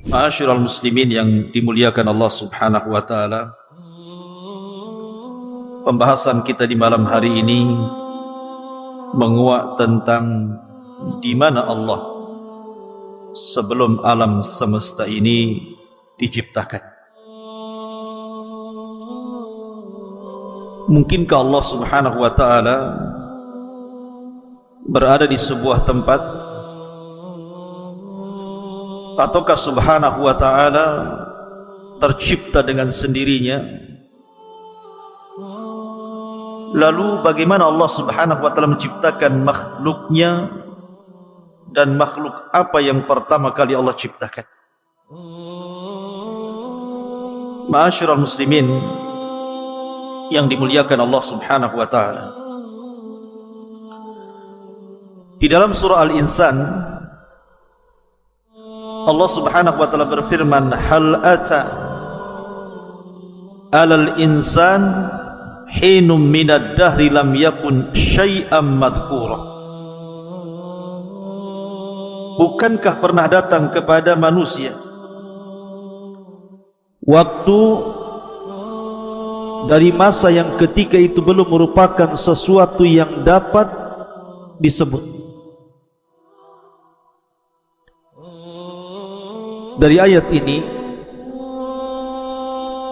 Ma'asyiral muslimin yang dimuliakan Allah Subhanahu wa taala. Pembahasan kita di malam hari ini menguak tentang di mana Allah sebelum alam semesta ini diciptakan. Mungkinkah Allah Subhanahu wa taala berada di sebuah tempat, ataukah Subhanahu wa ta'ala tercipta dengan sendirinya? Lalu bagaimana Allah Subhanahu wa ta'ala menciptakan makhluknya, dan makhluk apa yang pertama kali Allah ciptakan? Ma'asyiral muslimin yang dimuliakan Allah Subhanahu wa ta'ala, di dalam surah Al-Insan Allah Subhanahu wa ta'ala berfirman, hal ata alal insan hinum minad dahri lam yakun syai'am madhkura. Bukankah pernah datang kepada manusia waktu dari masa yang ketika itu belum merupakan sesuatu yang dapat disebut? Dari ayat ini,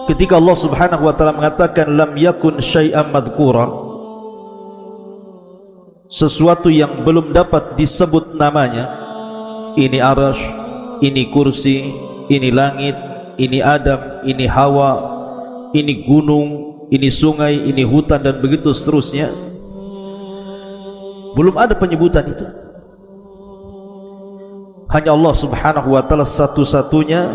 ketika Allah Subhanahu wa ta'ala mengatakan lam yakun syai'an madhkura, sesuatu yang belum dapat disebut namanya, ini arasy, ini kursi, ini langit, ini Adam, ini Hawa, ini gunung, ini sungai, ini hutan, dan begitu seterusnya. Belum ada penyebutan itu. Hanya Allah Subhanahu wa ta'ala satu-satunya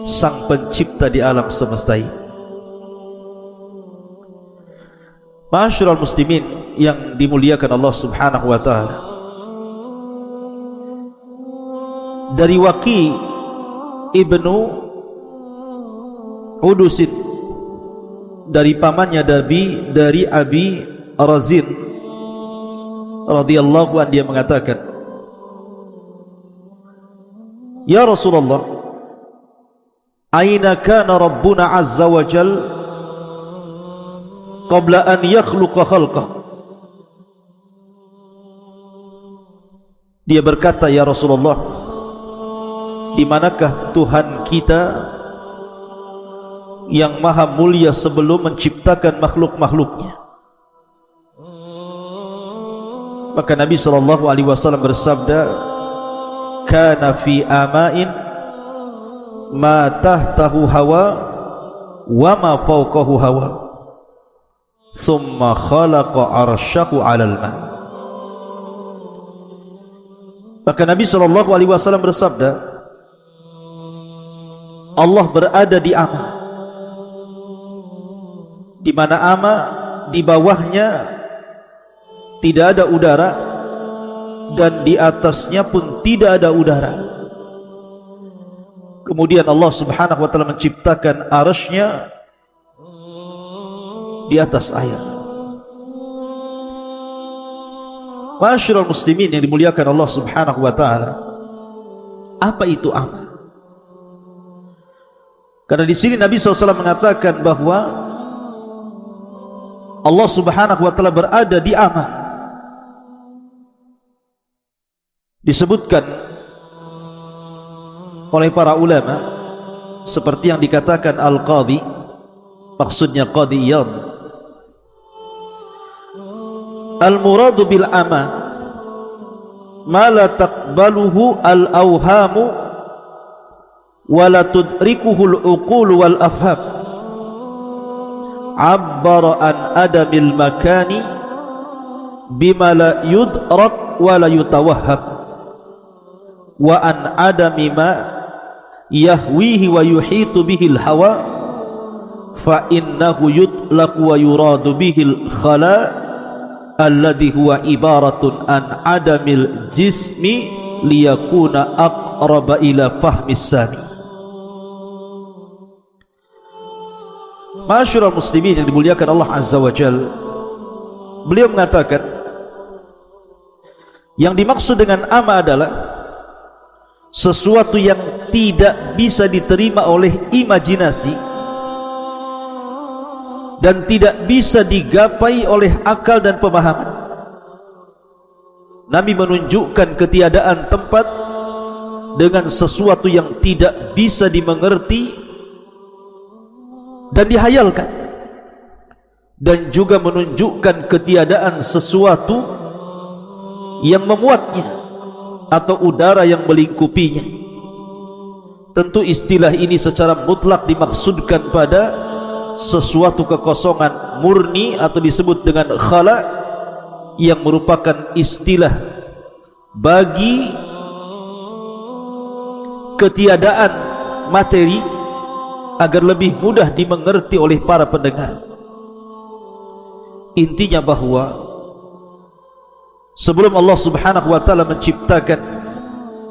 sang pencipta di alam semesta ini. Ma'asyiral muslimin yang dimuliakan Allah Subhanahu wa ta'ala, dari Waqi ibnu Udusin, dari pamannya dari Abi Razin radhiyallahu anhu, dia mengatakan, ya Rasulullah, aina kana Rabbuna azza wa jal qabla an yakhluqa khalqah? Dia berkata, ya Rasulullah, di manakah Tuhan kita yang maha mulia sebelum menciptakan makhluk-makhluknya? Maka Nabi SAW bersabda, kana fi ama'in ma tahtahu hawa wa ma fawqahu hawa thumma khalaqa arsyahu 'alal ma. Maka Nabi SAW bersabda, Allah berada di ama, di mana ama di bawahnya tidak ada udara, dan di atasnya pun tidak ada udara. Kemudian Allah Subhanahu wa ta'ala menciptakan arasy-Nya di atas air. Ma'asyiral muslimin yang dimuliakan Allah Subhanahu wa ta'ala, apa itu ama? Karena di sini Nabi SAW mengatakan bahwa Allah Subhanahu wa ta'ala berada di ama. Disebutkan oleh para ulama seperti yang dikatakan Al-Qadhi, maksudnya Qadhi Iyad, al-muradu bil ama ma la taqbaluhu al-awhamu wa la tudrikuhu al-uqul wal afham, abbara an adamil makani bima la yudrak wa la yutawahham, wa an adami ma yahwihi wa yuhitu bihil hawa fa innahu yutlaqu wa yuradu bihil khala alladhi huwa ibaratun an adamil jismi liyakuna aqraba ila fahmis sami. Ma'asyiral muslimin yang dimuliakan Allah Azza wa Jalla, beliau mengatakan Yang dimaksud dengan ama adalah sesuatu yang tidak bisa diterima oleh imajinasi dan tidak bisa digapai oleh akal dan pemahaman. Nabi menunjukkan ketiadaan tempat dengan sesuatu yang tidak bisa dimengerti dan dihayalkan, dan juga menunjukkan ketiadaan sesuatu yang memuatnya atau udara yang melingkupinya. Tentu istilah ini secara mutlak dimaksudkan pada sesuatu kekosongan murni atau disebut dengan khala, yang merupakan istilah bagi ketiadaan materi agar lebih mudah dimengerti oleh para pendengar. Intinya bahwa sebelum Allah Subhanahu wa ta'ala menciptakan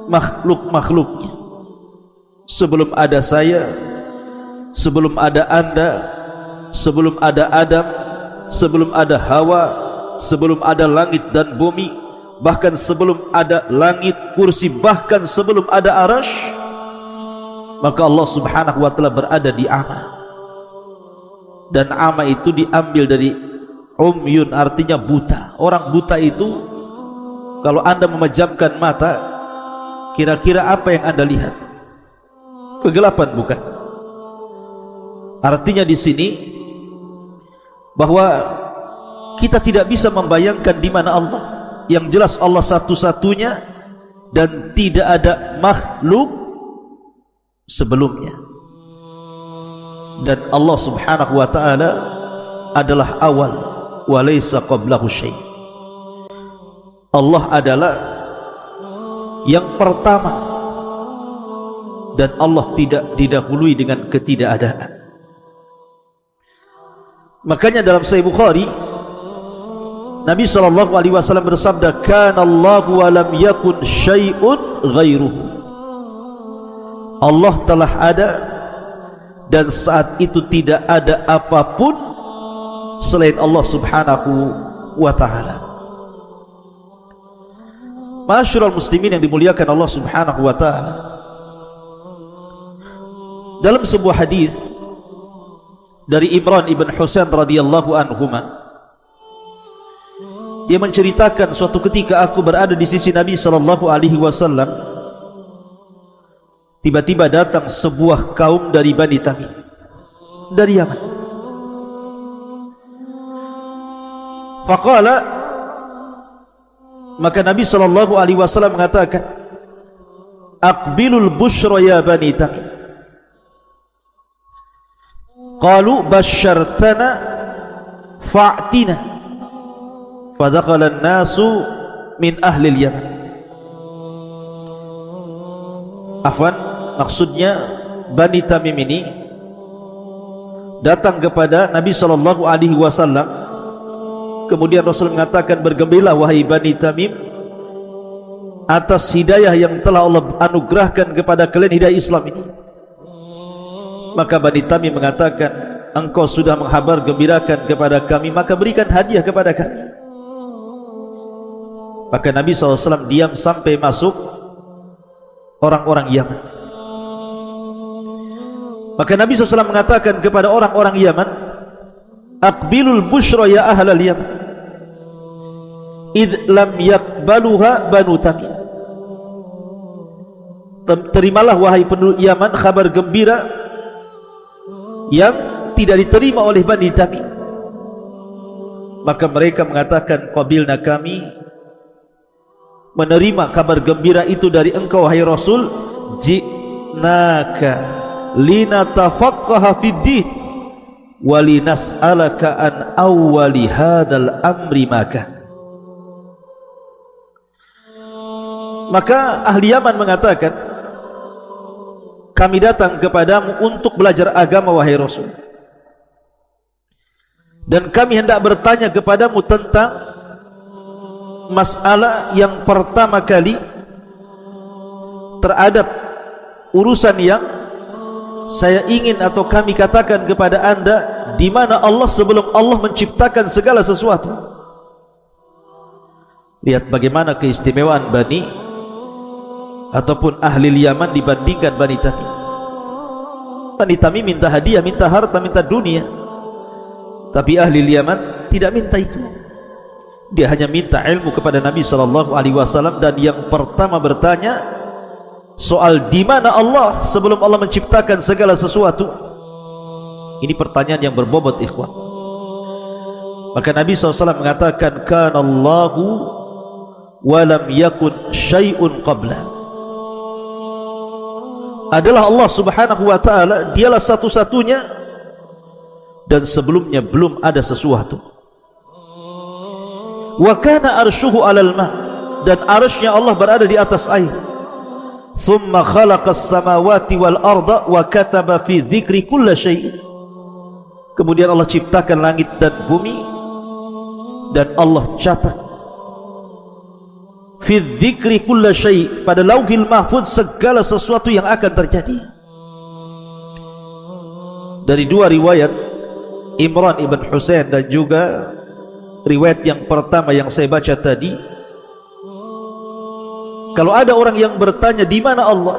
makhluk-makhluknya, sebelum ada saya, sebelum ada Anda, sebelum ada Adam, sebelum ada Hawa, sebelum ada langit dan bumi, bahkan sebelum ada langit, kursi, bahkan sebelum ada arasy, maka Allah Subhanahu wa ta'ala berada di ama. Dan ama itu diambil dari umyun, artinya buta. Orang buta itu, kalau Anda memejamkan mata, kira-kira apa yang Anda lihat? Kegelapan, bukan? Artinya di sini bahwa kita tidak bisa membayangkan di mana Allah. Yang jelas Allah satu-satunya dan tidak ada makhluk sebelumnya. Dan Allah Subhanahu wa ta'ala adalah awal, wa laysa qablahu syai'. Allah adalah yang pertama, dan Allah tidak didahului dengan ketidakadaan. Makanya dalam Sahih Bukhari, Nabi SAW bersabda, kana Allahu wa lam yakun syai'un ghairuhu. Allah telah ada dan saat itu tidak ada apapun selain Allah Subhanahu wa ta'ala. Ma'asyiral muslimin yang dimuliakan Allah Subhanahu wa ta'ala, dalam sebuah hadis dari Imran ibn Husain radhiyallahu anhuma, dia menceritakan, suatu ketika aku berada di sisi Nabi sallallahu alaihi wasallam, tiba-tiba datang sebuah kaum dari Bani Tamim, dari Yaman. Faqala, maka Nabi sallallahu alaihi wasallam mengatakan, aqbilul busyra ya Bani Tamim. Qalu basyartana fa'tina. Fadakhala an-nasu min ahli al-Yaman. Afwan, maksudnya Bani Tamim ini datang kepada Nabi sallallahu alaihi wasallam. Kemudian Rasul mengatakan, bergembiralah wahai Bani Tamim atas hidayah yang telah Allah anugerahkan kepada kalian, hidayah Islam ini. Maka Bani Tamim mengatakan, engkau sudah menghabar gembirakan kepada kami, maka berikan hadiah kepada kami. Maka Nabi SAW diam sampai masuk orang-orang Yaman. Maka Nabi SAW mengatakan kepada orang-orang Yaman, aqbilul busyra ya ahlal Yaman, idh lam yakbaluha Banu Tamim. Terimalah wahai penduduk Yaman kabar gembira yang tidak diterima oleh Bani Tamim. Maka mereka mengatakan, qabilna, kami menerima kabar gembira itu dari engkau wahai Rasul. Ji'naka linatafaqqaha fid-din wa linas'alaka an awwali hadzal amri maka. Maka ahli Yaman mengatakan, kami datang kepadamu untuk belajar agama wahai Rasul, dan kami hendak bertanya kepadamu tentang masalah yang pertama kali terhadap urusan yang saya ingin atau kami katakan kepada anda, di mana Allah sebelum Allah menciptakan segala sesuatu. Lihat bagaimana keistimewaan Bani ataupun ahli Yaman dibandingkan Bani Tamim. Bani Tamim minta hadiah, minta harta, minta dunia, tapi ahli Yaman tidak minta itu. Dia hanya minta ilmu kepada Nabi SAW, dan yang pertama bertanya soal di mana Allah sebelum Allah menciptakan segala sesuatu. Ini pertanyaan yang berbobot, ikhwan. Maka Nabi SAW mengatakan, kana Allahu wa lam yakun syai'un qabla. Adalah Allah Subhanahu wa ta'ala, dialah satu-satunya, dan sebelumnya belum ada sesuatu. Wa kana arshuhu 'alal ma', dan arsy-Nya Allah berada di atas air. Thumma khalaqas samawati wal arda wa kataba fi dzikri kulli syai'. Kemudian Allah ciptakan langit dan bumi, dan Allah catat fi dzikri kulli syai', pada lauhil mahfuz segala sesuatu yang akan terjadi. Dari dua riwayat, Imran ibn Husain dan juga riwayat yang pertama yang saya baca tadi, kalau ada orang yang bertanya di mana Allah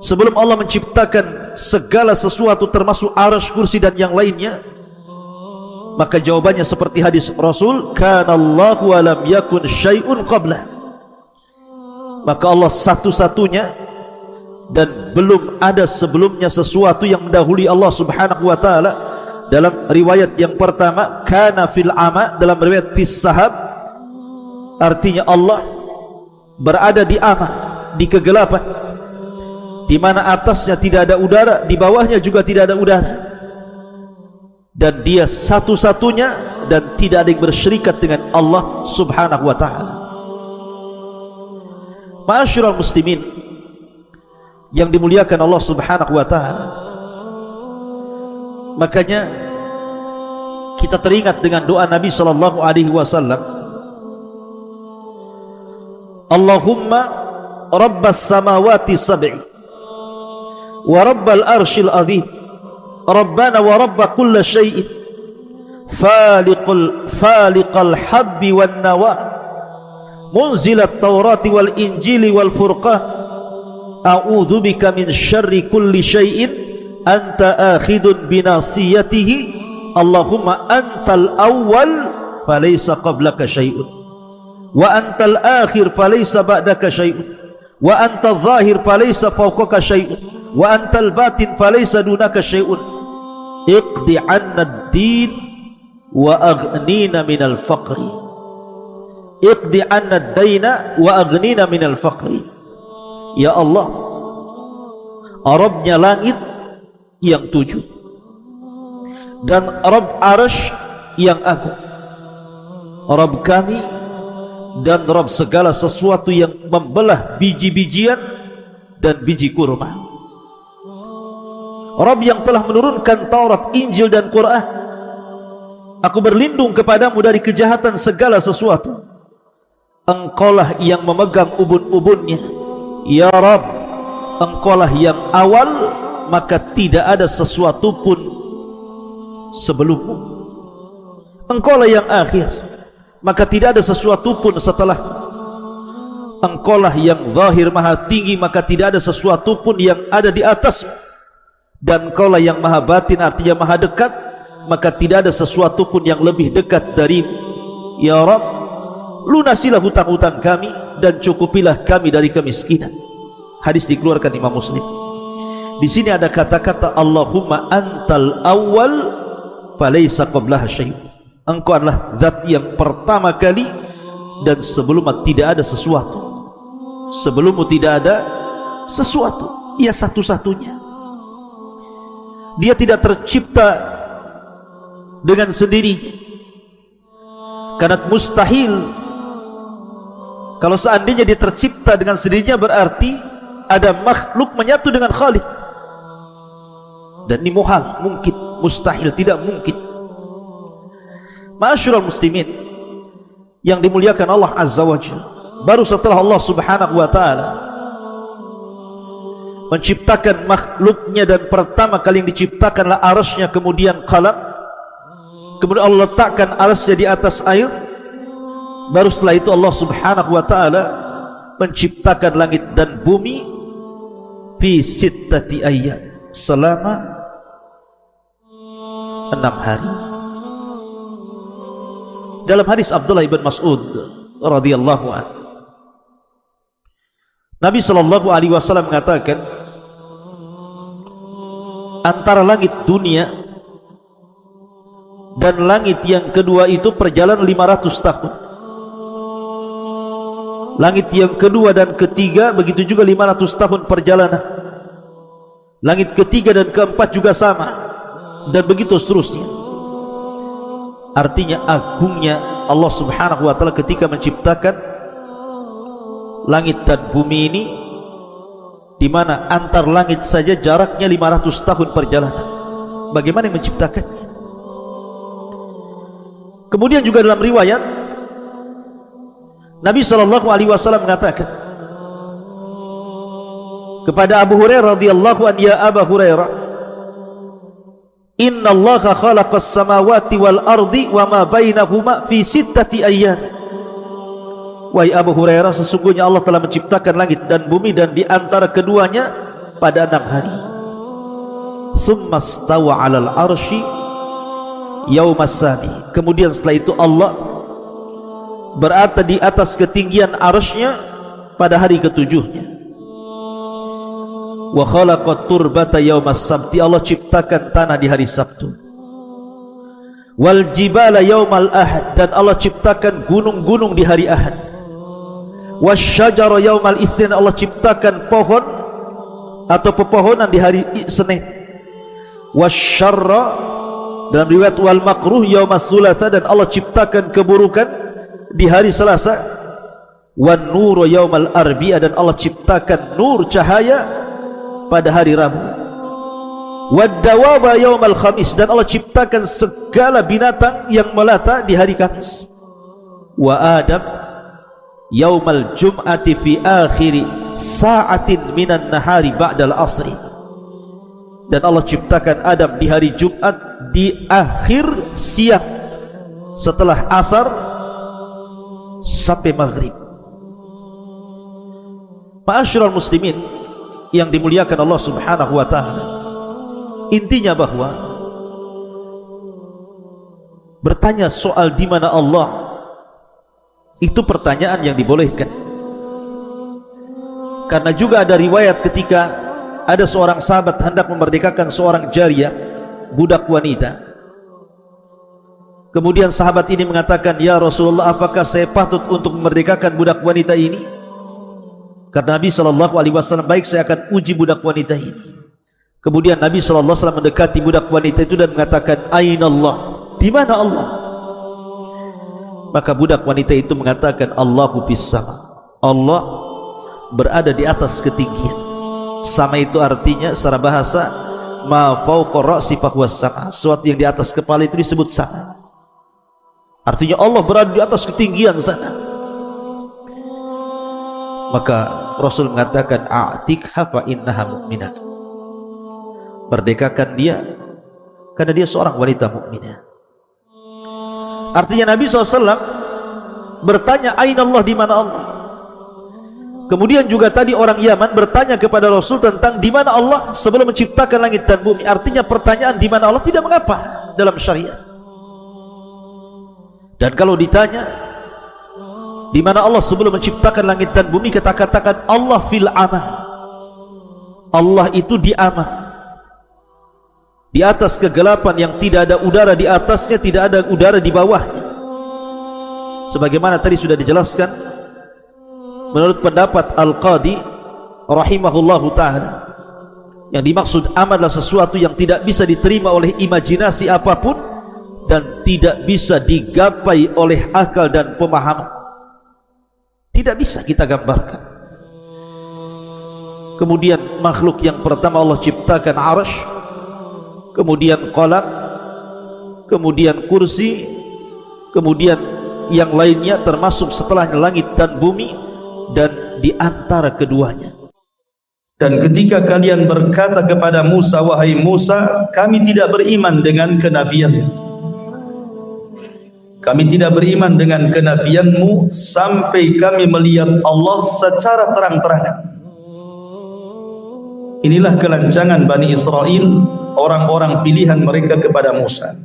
sebelum Allah menciptakan segala sesuatu termasuk arsy, kursi dan yang lainnya, maka jawabannya seperti hadis Rasul, kana Allahu wa lam yakun syai'un qabla. Maka Allah satu-satunya dan belum ada sebelumnya sesuatu yang mendahului Allah Subhanahu wa ta'ala. Dalam riwayat yang pertama, kana fil ama, dalam riwayat fis sahab, artinya Allah berada di ama, di kegelapan, di mana atasnya tidak ada udara, di bawahnya juga tidak ada udara, dan dia satu-satunya dan tidak ada yang bersyirikat dengan Allah Subhanahu wa ta'ala. Ma'asyiral muslimin yang dimuliakan Allah Subhanahu wa ta'ala, makanya kita teringat dengan doa Nabi sallallahu alaihi wasallam, Allahumma rabbas samawati sab'i wa rabbal arshil azim, rabbana wa rabba kulli syai'in, faliqal habbi wan nawa, munzilat taurati wal injili wal furqan, a'udzu bika min syarri kulli syai'in anta akhidun binasiyatihi, Allahumma antal awwal falaysa qablaka syai'un, wa antal akhir falaysa ba'daka syai'un, wa antal zahir falaysa fawqaka syai'un, wa antal batin falaysa dunaka syai'un, iqdi 'anna ad-din wa aghnina minal faqri, iqdi 'anna ad-daina wa aghnina minal faqri. Ya Allah, Rabbnya langit yang 7 dan Rabb arsy yang agung, Rabb kami dan Rabb segala sesuatu yang membelah biji-bijian dan biji kurma, Rabb yang telah menurunkan Taurat, Injil dan Quran. Aku berlindung kepadamu dari kejahatan segala sesuatu. Engkaulah yang memegang ubun-ubunnya, ya Rabb. Engkaulah yang awal, maka tidak ada sesuatu pun sebelummu. Engkaulah yang akhir, maka tidak ada sesuatu pun setelah. Engkaulah yang zahir maha tinggi, maka tidak ada sesuatu pun yang ada di atasmu. Dan Engkaulah yang maha batin, artinya maha dekat, maka tidak ada sesuatu pun yang lebih dekat darimu. Ya Rabb, lunasilah hutang-hutang kami dan cukupilah kami dari kemiskinan. Hadis dikeluarkan Imam Muslim. Di sini ada kata-kata Allahumma antal awwal falaysa qablaha syai'. Engkau adalah zat yang pertama kali dan sebelumnya tidak ada sesuatu. Sebelummu tidak ada sesuatu. Ia satu-satunya. Dia tidak tercipta dengan sendirinya, karena mustahil. Kalau seandainya dia tercipta dengan sendirinya, berarti ada makhluk menyatu dengan Khalik, dan ini muhal, mungkin, mustahil, tidak mungkin. Ma'asyiral muslimin yang dimuliakan Allah Azza wa Jalla, baru setelah Allah Subhanahu wa ta'ala menciptakan makhluknya, dan pertama kali yang diciptakanlah arsy-Nya, kemudian qalam, kemudian Allah letakkan arsy-Nya di atas air, Baru setelah itu Allah subhanahu wa ta'ala menciptakan langit dan bumi fi sittati ayyam, selama 6 hari. Dalam hadis Abdullah ibn Mas'ud radhiyallahu anhu, Nabi sallallahu alaihi wasallam mengatakan, antara langit dunia dan langit yang kedua itu perjalanan 500 tahun. Langit yang kedua dan ketiga begitu juga 500 tahun perjalanan. Langit ketiga dan keempat juga sama, dan begitu seterusnya. Artinya agungnya Allah subhanahu wa ta'ala ketika menciptakan langit dan bumi ini, di mana antar langit saja jaraknya 500 tahun perjalanan. Bagaimana yang menciptakannya? Kemudian juga dalam riwayat Nabi SAW mengatakan kepada Abu Hurairah radhiyallahu anhu, ya Abu Hurairah, inna Allaha khalaqas samawati wal ardi wa ma bainahuma fi sittati ayyam. Wahai Abu Hurairah, sesungguhnya Allah telah menciptakan langit dan bumi dan di antara keduanya pada 6 hari. Summa stawa 'alal arsy yaumas sabi. Kemudian setelah itu Allah berada di atas ketinggian arsy-Nya pada hari ketujuhnya. Wa khalaqat turbata yaumas sabti. Allah ciptakan tanah di hari Sabtu. Wal jibala yaumal ahad. Dan Allah ciptakan gunung-gunung di hari Ahad. Wasyajara yaumal itsnin. Allah ciptakan pohon atau pepohonan di hari Senin. Wasyarra, dalam riwayat wal makruh yaumas tsulatsa. Dan Allah ciptakan keburukan di hari Selasa. Wan nuru yaumal arbi'a. Dan Allah ciptakan nur, cahaya, pada hari Rabu. Wad-dawaba yaumal khamis. Dan Allah ciptakan segala binatang yang melata di hari Kamis. Wa Adam yaumal jum'ati fi akhiri sa'atin minan nahari ba'dal asri. Dan Allah ciptakan Adam di hari Jumat di akhir siang setelah asar sampai maghrib. Ma'asyiral muslimin yang dimuliakan Allah subhanahu wa ta'ala, intinya bahwa bertanya soal di mana Allah itu pertanyaan yang dibolehkan. Karena juga ada riwayat ketika ada seorang sahabat hendak memerdekakan seorang jariyah, budak wanita. Kemudian sahabat ini mengatakan, ya Rasulullah, apakah saya patut untuk memerdekakan budak wanita ini? Kata Nabi SAW, baik, saya akan uji budak wanita ini. Kemudian Nabi SAW mendekati budak wanita itu dan mengatakan, Aina Allah? Di mana Allah? Maka budak wanita itu mengatakan, Allahu fis sama. Allah berada di atas ketinggian. Sama itu artinya secara bahasa, ma fawqa ra'si fahuwas sama. Sesuatu yang di atas kepala itu disebut sama. Artinya Allah berada di atas ketinggian sana. Maka Rasul mengatakan, a'tikha fa innaha mu'minah. Merdekakan dia karena dia seorang wanita mukminah. Artinya Nabi SAW bertanya, aina Allah? Di mana Allah? Kemudian juga tadi orang Yaman bertanya kepada Rasul tentang di mana Allah sebelum menciptakan langit dan bumi. Artinya pertanyaan di mana Allah tidak mengapa dalam syariat. Dan kalau ditanya di mana Allah sebelum menciptakan langit dan bumi, kita katakan Allah fil ama. Allah itu di ama, di atas kegelapan yang tidak ada udara di atasnya, tidak ada udara di bawahnya. Sebagaimana tadi sudah dijelaskan menurut pendapat Al-Qadi rahimahullahu ta'ala, yang dimaksud ama adalah sesuatu yang tidak bisa diterima oleh imajinasi apapun dan tidak bisa digapai oleh akal dan pemahaman. Tidak bisa kita gambarkan. Kemudian makhluk yang pertama Allah ciptakan arsy, kemudian qalam, kemudian kursi, kemudian yang lainnya termasuk setelahnya langit dan bumi, dan di antara keduanya. Dan ketika kalian berkata kepada Musa, wahai Musa, kami tidak beriman dengan kenabian, kami tidak beriman dengan kenabianmu sampai kami melihat Allah secara terang-terangan. Inilah kelancangan Bani Israel, orang-orang pilihan mereka kepada Musa.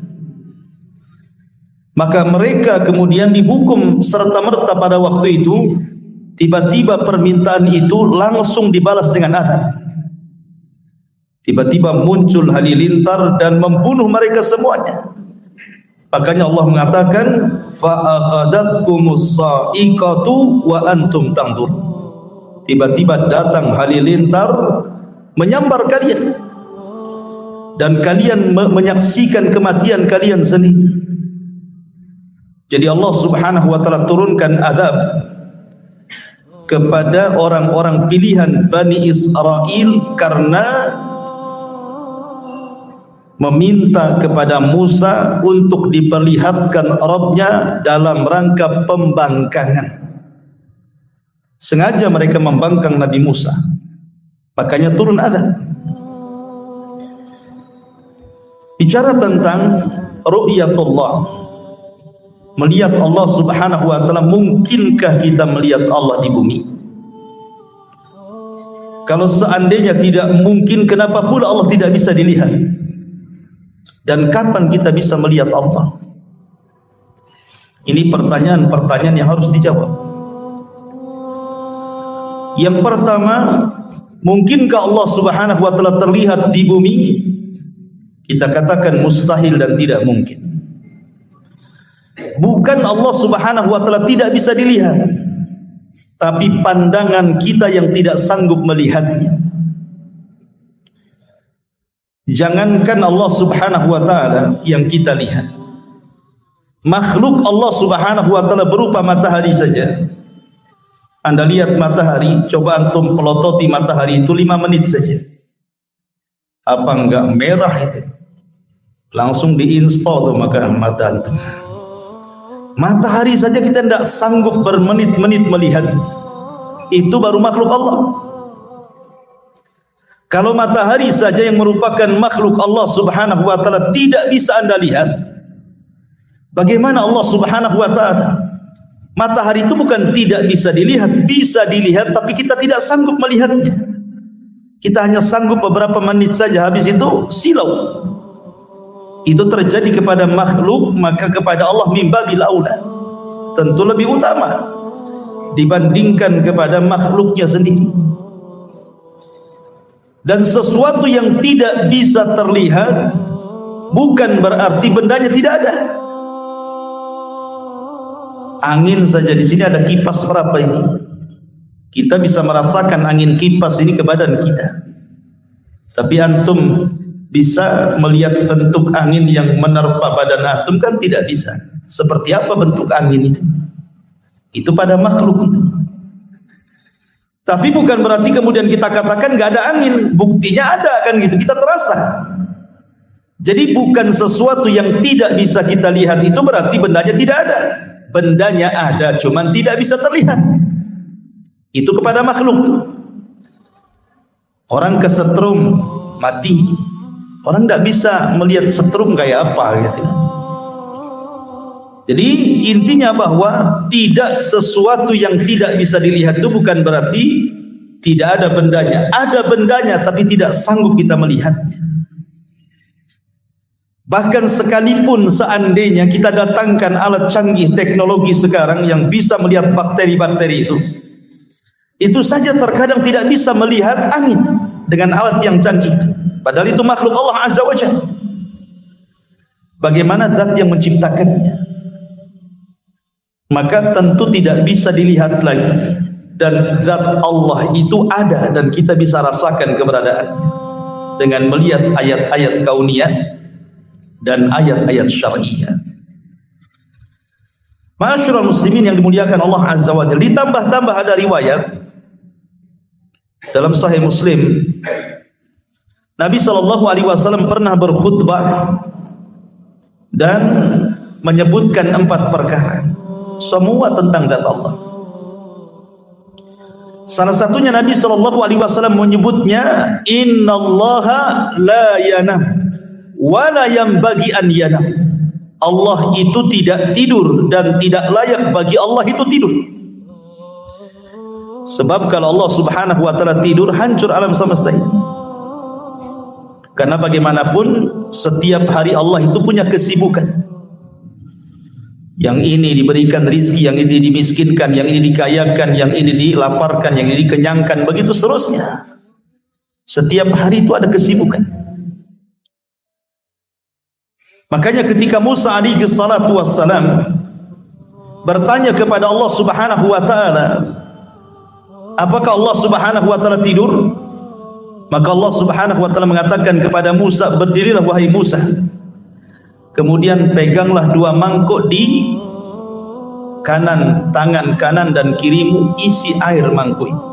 Maka mereka kemudian dihukum serta-merta pada waktu itu. Tiba-tiba permintaan itu langsung dibalas dengan azab. Tiba-tiba muncul halilintar dan membunuh mereka semuanya. Makanya Allah mengatakan fa'akhadatkumus sa'iqatu wa antum tanzur. Tiba-tiba datang halilintar menyambar kalian dan kalian menyaksikan kematian kalian sendiri. Jadi Allah Subhanahu wa taala turunkan azab kepada orang-orang pilihan Bani Israel karena meminta kepada Musa untuk diperlihatkan Rabbnya dalam rangka pembangkangan. Sengaja mereka membangkang Nabi Musa, makanya turun azab. Bicara tentang ru'yatullah, melihat Allah Subhanahu wa taala, mungkinkah kita melihat Allah di bumi? Kalau seandainya tidak mungkin, kenapa pula Allah tidak bisa dilihat? Dan kapan kita bisa melihat Allah? Ini pertanyaan-pertanyaan yang harus dijawab. Yang pertama, mungkinkah Allah Subhanahu wa taala terlihat di bumi? Kita katakan mustahil dan tidak mungkin. Bukan Allah Subhanahu wa taala tidak bisa dilihat, tapi pandangan kita yang tidak sanggup melihatnya. Jangankan Allah Subhanahu wa taala yang kita lihat, makhluk Allah Subhanahu wa taala berupa matahari saja. Anda lihat matahari, coba antum pelototi matahari itu 5 menit saja. Apa enggak merah itu? Langsung diinstal tuh maka mata antum. Matahari saja kita tidak sanggup bermenit-menit melihat. Itu baru makhluk Allah. Kalau matahari saja yang merupakan makhluk Allah Subhanahu wa taala tidak bisa Anda lihat, bagaimana Allah Subhanahu wa taala? Matahari itu bukan tidak bisa dilihat, tapi kita tidak sanggup melihatnya. Kita hanya sanggup beberapa menit saja, habis itu silau. Itu terjadi kepada makhluk, maka kepada Allah mimbabil aula, tentu lebih utama dibandingkan kepada makhluknya sendiri. Dan sesuatu yang tidak bisa terlihat bukan berarti bendanya tidak ada. Angin saja, di sini ada kipas berapa ini? Kita bisa merasakan angin kipas ini ke badan kita. Tapi antum bisa melihat bentuk angin yang menerpa badan antum kan tidak bisa. Seperti apa bentuk angin itu? Itu pada makhluk itu. Tapi bukan berarti kemudian kita katakan nggak ada angin, buktinya ada kan gitu, kita terasa. Jadi bukan sesuatu yang tidak bisa kita lihat itu berarti bendanya tidak ada. Bendanya ada, cuman tidak bisa terlihat. Itu kepada makhluk tuh. Orang kesetrum mati, orang tidak bisa melihat setrum kayak apa gitu. Jadi intinya bahwa tidak sesuatu yang tidak bisa dilihat itu bukan berarti tidak ada bendanya. Ada bendanya tapi tidak sanggup kita melihatnya. Bahkan sekalipun seandainya kita datangkan alat canggih teknologi sekarang yang bisa melihat bakteri-bakteri itu saja terkadang tidak bisa melihat angin dengan alat yang canggih itu. Padahal itu makhluk Allah Azza wa Jalla. Bagaimana zat yang menciptakannya? Maka tentu tidak bisa dilihat lagi, dan zat Allah itu ada dan kita bisa rasakan keberadaannya dengan melihat ayat-ayat kauniyah dan ayat-ayat syar'iyah. Ma'asyiral muslimin yang dimuliakan Allah Azza wa Jalla, ditambah-tambah ada riwayat dalam Sahih Muslim, Nabi SAW pernah berkhutbah dan menyebutkan 4 perkara, semua tentang zat Allah. Salah satunya Nabi SAW menyebutnya, Innallaha la yanam wa la yanbaghi an yanam. Allah itu tidak tidur dan tidak layak bagi Allah itu tidur. Sebab kalau Allah Subhanahu wa taala tidur, hancur alam semesta ini. Karena bagaimanapun setiap hari Allah itu punya kesibukan. Yang ini diberikan rizki, yang ini dimiskinkan, yang ini dikayakan, yang ini dilaparkan, yang ini dikenyangkan, begitu seterusnya. Setiap hari itu ada kesibukan. Makanya ketika Musa alaihi salatu wassalam bertanya kepada Allah Subhanahu wa taala, apakah Allah Subhanahu wa taala tidur? Maka Allah Subhanahu wa taala mengatakan kepada Musa, berdirilah wahai Musa. Kemudian peganglah 2 mangkuk di kanan, tangan kanan dan kirimu, isi air mangkuk itu.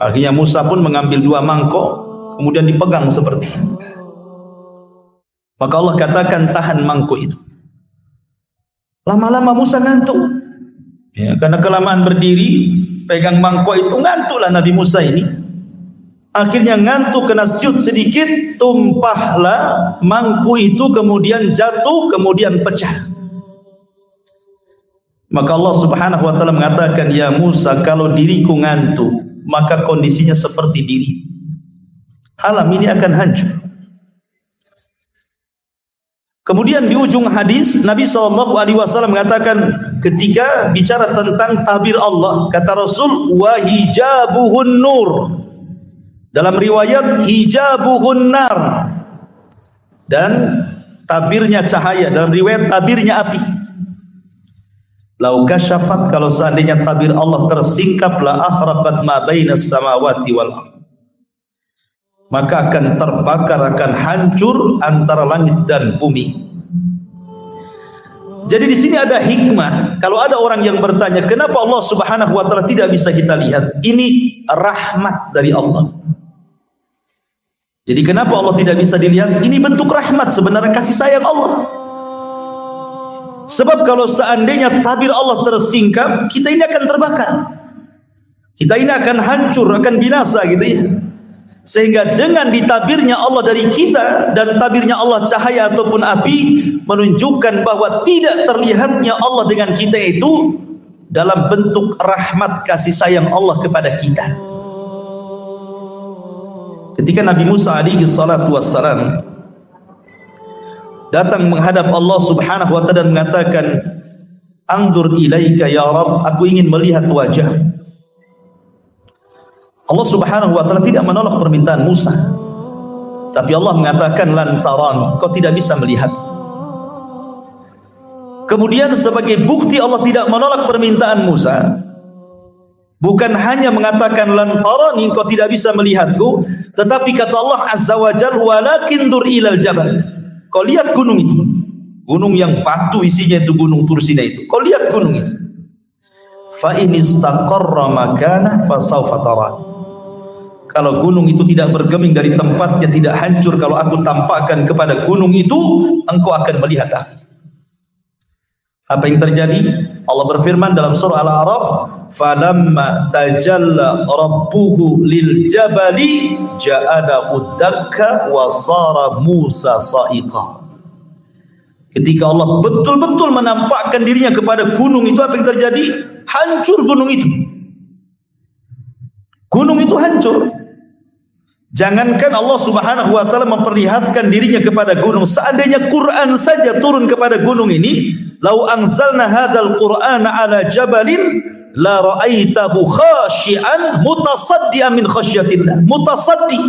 Akhirnya Musa pun mengambil 2 mangkuk, kemudian dipegang seperti ini. Maka Allah katakan, tahan mangkuk itu. Lama-lama Musa ngantuk. Ya, karena kelamaan berdiri, pegang mangkuk itu, ngantuklah Nabi Musa ini. Akhirnya ngantuk, kena siut sedikit, tumpahlah mangkuk itu, kemudian jatuh, kemudian pecah. Maka Allah Subhanahu wa taala mengatakan, ya Musa, kalau diriku ngantuk, maka kondisinya seperti diri. Alam ini akan hancur. Kemudian di ujung hadis Nabi SAW mengatakan, ketika bicara tentang tabir Allah, kata Rasul, wa hijabuhun nur. Dalam riwayat hijabuhun nar. Dan tabirnya cahaya, dalam riwayat tabirnya api. Lau kasyafat, kalau seandainya tabir Allah tersingkap, la akhraqat ma bainas samawati wal ardh, maka akan terbakar, akan hancur antara langit dan bumi. Jadi di sini ada hikmah. Kalau ada orang yang bertanya, kenapa Allah Subhanahu wa taala tidak bisa kita lihat? Ini rahmat dari Allah. Jadi kenapa Allah tidak bisa dilihat? Ini bentuk rahmat, sebenarnya kasih sayang Allah. Sebab kalau seandainya tabir Allah tersingkap, kita ini akan terbakar. Kita ini akan hancur, akan binasa gitu ya. Sehingga dengan ditabirnya Allah dari kita dan tabirnya Allah cahaya ataupun api, menunjukkan bahwa tidak terlihatnya Allah dengan kita itu dalam bentuk rahmat kasih sayang Allah kepada kita. Ketika Nabi Musa alaihi salatu wassalam datang menghadap Allah Subhanahu wa taala dan mengatakan, anzur ilaika ya Rabb, aku ingin melihat wajah. Allah Subhanahu wa taala tidak menolak permintaan Musa, tapi Allah mengatakan, lan tarani, kau tidak bisa melihat. Kemudian sebagai bukti Allah tidak menolak permintaan Musa, bukan hanya mengatakan lan tarani, kau tidak bisa melihatku, tetapi kata Allah Azza wa Jalla, walakin dur ilal jabal, kau lihat gunung itu, gunung yang batu isinya itu, gunung Tursina itu, kau lihat gunung itu. Fa in istaqarra makana fa sawfa tarani, kalau gunung itu tidak bergeming dari tempatnya, tidak hancur, kalau aku tampakkan kepada gunung itu, engkau akan melihat aku. Apa yang terjadi? Allah berfirman dalam surah Al-A'raf, falamma tajalla rabbuhu lil jabali ja'alahu dakka wa sara Musa sa'iqa. Ketika Allah betul-betul menampakkan dirinya kepada gunung itu, apa yang terjadi? Hancur gunung itu. Gunung itu hancur. Jangankan Allah Subhanahu wa taala memperlihatkan dirinya kepada gunung, seandainya Quran saja turun kepada gunung ini, lau anzalna hadzal qur'ana ala jabalin la ra'aitahu khashi'an mutasaddian min khasyatillah. Mutasaddi,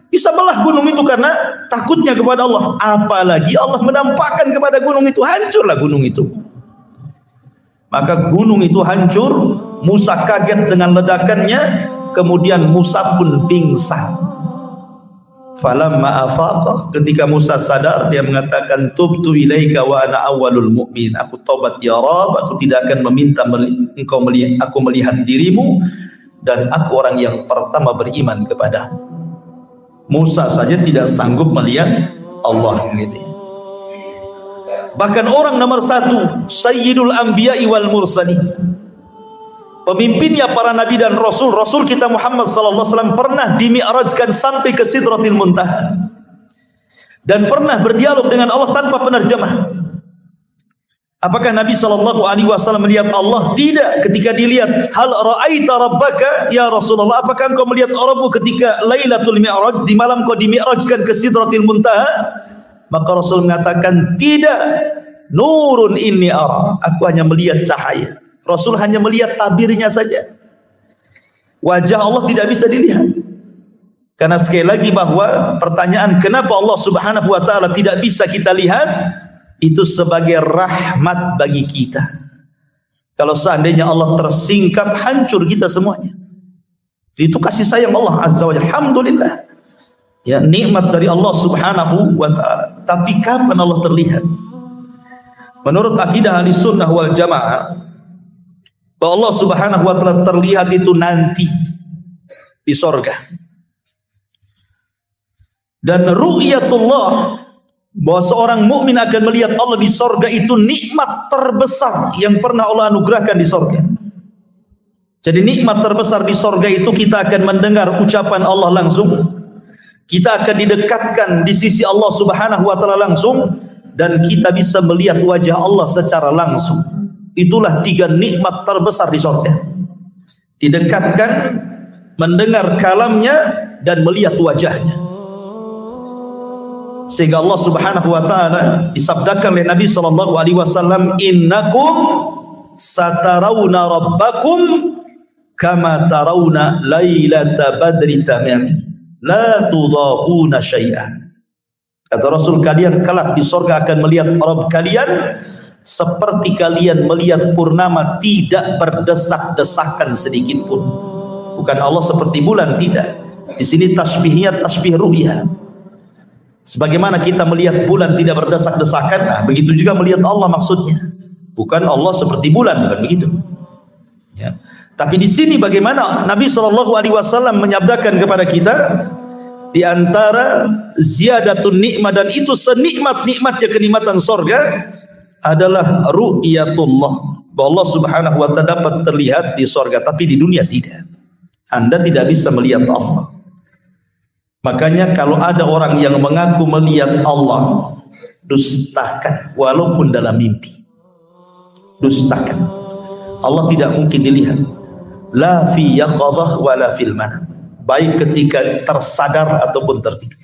bisa belah gunung itu karena takutnya kepada Allah. Apalagi Allah menampakkan kepada gunung itu, hancurlah gunung itu. Maka gunung itu hancur, Musa kaget dengan ledakannya, kemudian Musa pun pingsan. Falamma afaqa, ketika Musa sadar, dia mengatakan, tubtu ilaika wa ana awwalul mu'min, aku taubat ya Rabb, aku tidak akan meminta engkau melihat, aku melihat dirimu, dan aku orang yang pertama beriman kepada. Musa saja tidak sanggup melihat Allah gitu. Bahkan orang nomor 1, Sayyidul Anbiya'i wal Mursalin, pemimpinnya para nabi dan rasul, Rasul kita Muhammad sallallahu alaihi wasallam, pernah dimi'rajkan sampai ke Sidratil Muntaha dan pernah berdialog dengan Allah tanpa penerjemah. Apakah Nabi SAW melihat Allah? Tidak. Ketika dilihat, hal ra'aita rabbaka ya Rasulullah, apakah engkau melihat Rabbmu ketika Lailatul Mi'raj, di malam kau dimi'rajkan ke Sidratil Muntaha? Maka Rasul mengatakan, tidak. Nurun inni ara, aku hanya melihat cahaya. Rasul hanya melihat tabirnya saja. Wajah Allah tidak bisa dilihat. Karena sekali lagi bahwa pertanyaan kenapa Allah Subhanahu wa taala tidak bisa kita lihat, itu sebagai rahmat bagi kita. Kalau seandainya Allah tersingkap, hancur kita semuanya. Itu kasih sayang Allah Azza wa Jalla. Alhamdulillah. Ya, nikmat dari Allah Subhanahu wa taala. Tapi kapan Allah terlihat? Menurut akidah Ahlussunnah wal Jamaah, bahwa Allah Subhanahu wa taala terlihat itu nanti di sorga. Dan ru'yatullah, bahwa seorang mukmin akan melihat Allah di sorga, itu nikmat terbesar yang pernah Allah anugerahkan di sorga. Jadi nikmat terbesar di sorga itu kita akan mendengar ucapan Allah langsung, kita akan didekatkan di sisi Allah Subhanahu wa taala langsung, dan kita bisa melihat wajah Allah secara langsung. Itulah 3 nikmat terbesar di sorga. Didekatkan, mendengar kalamnya, dan melihat wajahnya. Sehingga Allah Subhanahu wa taala disabdakan oleh Nabi sallallahu alaihi wasallam, innakum satarawna rabbakum kama tarawna lailata badri tamami la tudahuna syai'an. Kata Rasul, kalian kelak di surga akan melihat Rabb kalian seperti kalian melihat purnama, tidak berdesak-desakan sedikit pun. Bukan Allah seperti bulan, tidak. Di sini tasbihnya tasbih ru'yah. Sebagaimana kita melihat bulan tidak berdesak-desakan, nah begitu juga melihat Allah maksudnya. Bukan Allah seperti bulan, bukan begitu. Ya. Tapi di sini bagaimana Nabi SAW menyabdakan kepada kita, di antara ziyadatun nikmat, dan itu senikmat-nikmatnya kenikmatan sorga, adalah ru'yatullah. Bahwa Allah Subhanahu wa ta'ala dapat terlihat di sorga, tapi di dunia tidak. Anda tidak bisa melihat Allah. Makanya kalau ada orang yang mengaku melihat Allah, dustakan walaupun dalam mimpi. Dustakan. Allah tidak mungkin dilihat. La fi yaqadhah wa la fil manam. Baik ketika tersadar ataupun tertidur.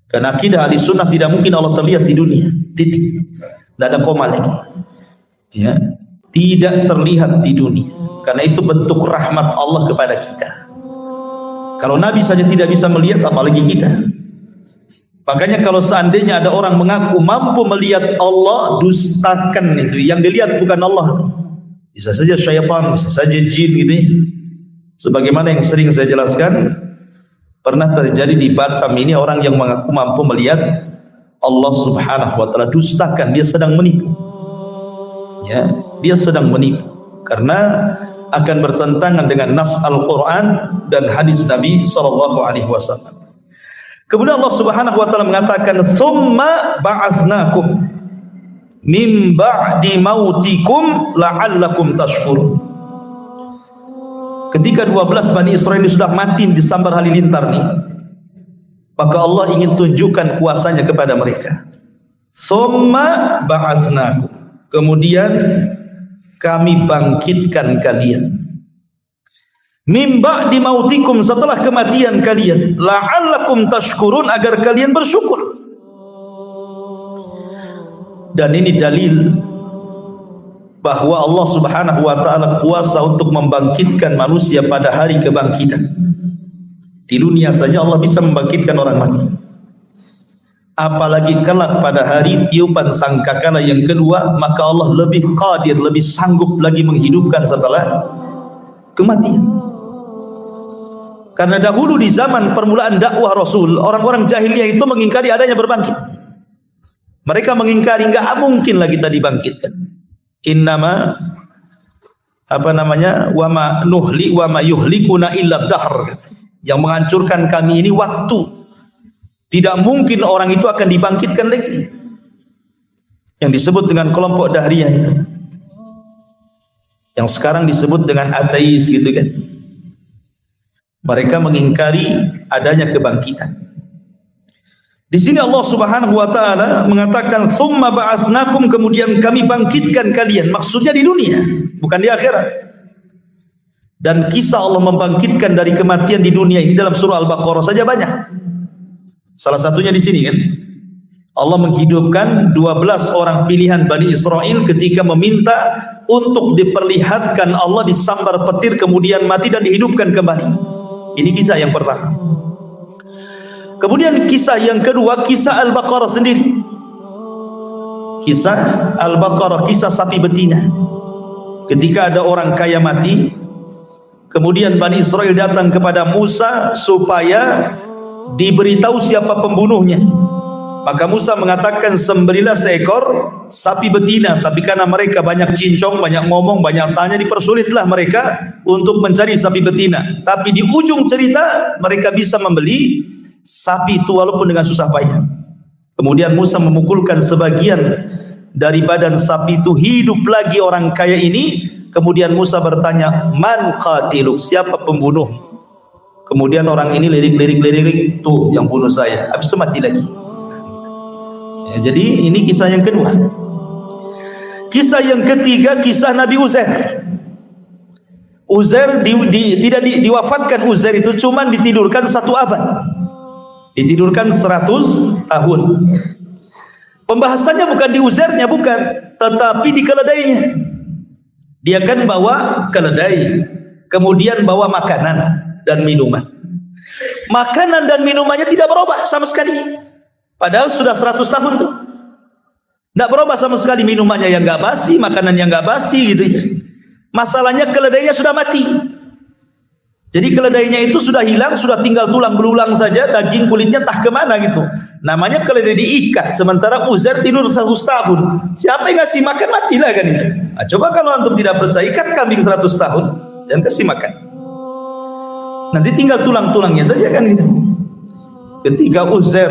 Karena akidah Ahlussunnah tidak mungkin Allah terlihat di dunia. Titik. Tidak ada koma lagi. Ya, tidak terlihat di dunia. Karena itu bentuk rahmat Allah kepada kita. Kalau Nabi saja tidak bisa melihat, apalagi kita. Makanya kalau seandainya ada orang mengaku mampu melihat Allah, dustakan itu. Yang dilihat bukan Allah. Bisa saja syaitan, bisa saja jin gitu ya. Sebagaimana yang sering saya jelaskan, pernah terjadi di Batam ini orang yang mengaku mampu melihat Allah Subhanahu wa ta'ala, dustakan, dia sedang menipu. Ya, dia sedang menipu. Karena akan bertentangan dengan nas Al-Quran dan hadis Nabi SAW. Kemudian Allah Subhanahu wa ta'ala mengatakan, "Tsumma ba'atsnakum min ba'di mautikum la'allakum tashkurun." Ketika 12 Bani Israil ini sudah mati di Sambar Halilintar nih, maka Allah ingin tunjukkan kuasanya kepada mereka. "Tsumma ba'atsnakum." Kemudian kami bangkitkan kalian. Mimba di mautikum, setelah kematian kalian, la'allakum tashkurun, agar kalian bersyukur. Dan ini dalil bahwa Allah Subhanahu wa ta'ala kuasa untuk membangkitkan manusia pada hari kebangkitan. Di dunia saja Allah bisa membangkitkan orang mati, apalagi kelak pada hari tiupan sangkakala yang kedua, maka Allah lebih qadir, lebih sanggup lagi menghidupkan setelah kematian. Karena dahulu di zaman permulaan dakwah Rasul, orang-orang jahiliyah itu mengingkari adanya berbangkit. Mereka mengingkari, enggak mungkin lagi tadi bangkitkan. Innama wa ma nuhli wa ma yuhlikuna illa dahr. Yang menghancurkan kami ini waktu. Tidak mungkin orang itu akan dibangkitkan lagi. Yang disebut dengan kelompok Dahriyah itu, yang sekarang disebut dengan ateis gitu kan. Mereka mengingkari adanya kebangkitan. Di sini Allah Subhanahu wa taala mengatakan tsumma ba'atsnakum, kemudian kami bangkitkan kalian, maksudnya di dunia, bukan di akhirat. Dan kisah Allah membangkitkan dari kematian di dunia ini dalam surah Al-Baqarah saja banyak. Salah satunya di sini kan, Allah menghidupkan 12 orang pilihan Bani Israel ketika meminta untuk diperlihatkan Allah disambar petir kemudian mati dan dihidupkan kembali. Ini kisah yang pertama. Kemudian kisah yang kedua, kisah Al-Baqarah sendiri. Kisah Al-Baqarah, kisah sapi betina. Ketika ada orang kaya mati, kemudian Bani Israel datang kepada Musa supaya diberitahu siapa pembunuhnya. Maka Musa mengatakan, sembelilah seekor sapi betina. Tapi karena mereka banyak cincong, banyak ngomong, banyak tanya, dipersulitlah mereka untuk mencari sapi betina. Tapi di ujung cerita mereka bisa membeli sapi itu walaupun dengan susah payah. Kemudian Musa memukulkan sebagian dari badan sapi itu, hidup lagi orang kaya ini. Kemudian Musa bertanya, man qatiluk, siapa pembunuh? Kemudian orang ini lirik, tuh yang bunuh saya. Habis itu mati lagi. Ya, jadi ini kisah yang kedua. Kisah yang ketiga, kisah Nabi Uzair. Uzair tidak diwafatkan. Uzair itu cuma ditidurkan 1 abad. Ditidurkan 100 tahun. Pembahasannya bukan di Uzairnya, bukan, tetapi di keledainya. Dia kan bawa keledai, kemudian bawa makanan dan minuman. Makanan dan minumannya tidak berubah sama sekali. Padahal sudah 100 tahun tuh. Tidak berubah sama sekali, minumannya yang nggak basi, makanan yang nggak basi gitu ya. Masalahnya keledainya sudah mati. Jadi keledainya itu sudah hilang, sudah tinggal tulang belulang saja, daging kulitnya entah kemana gitu. Namanya keledai diikat, sementara Uzair tidur 100 tahun. Siapa yang ngasih makan, matilah kan itu. Nah, coba kalau antum tidak percaya, ikat kambing 100 tahun dan kasih makan. Nanti tinggal tulang-tulangnya saja kan gitu. Ketika Uzair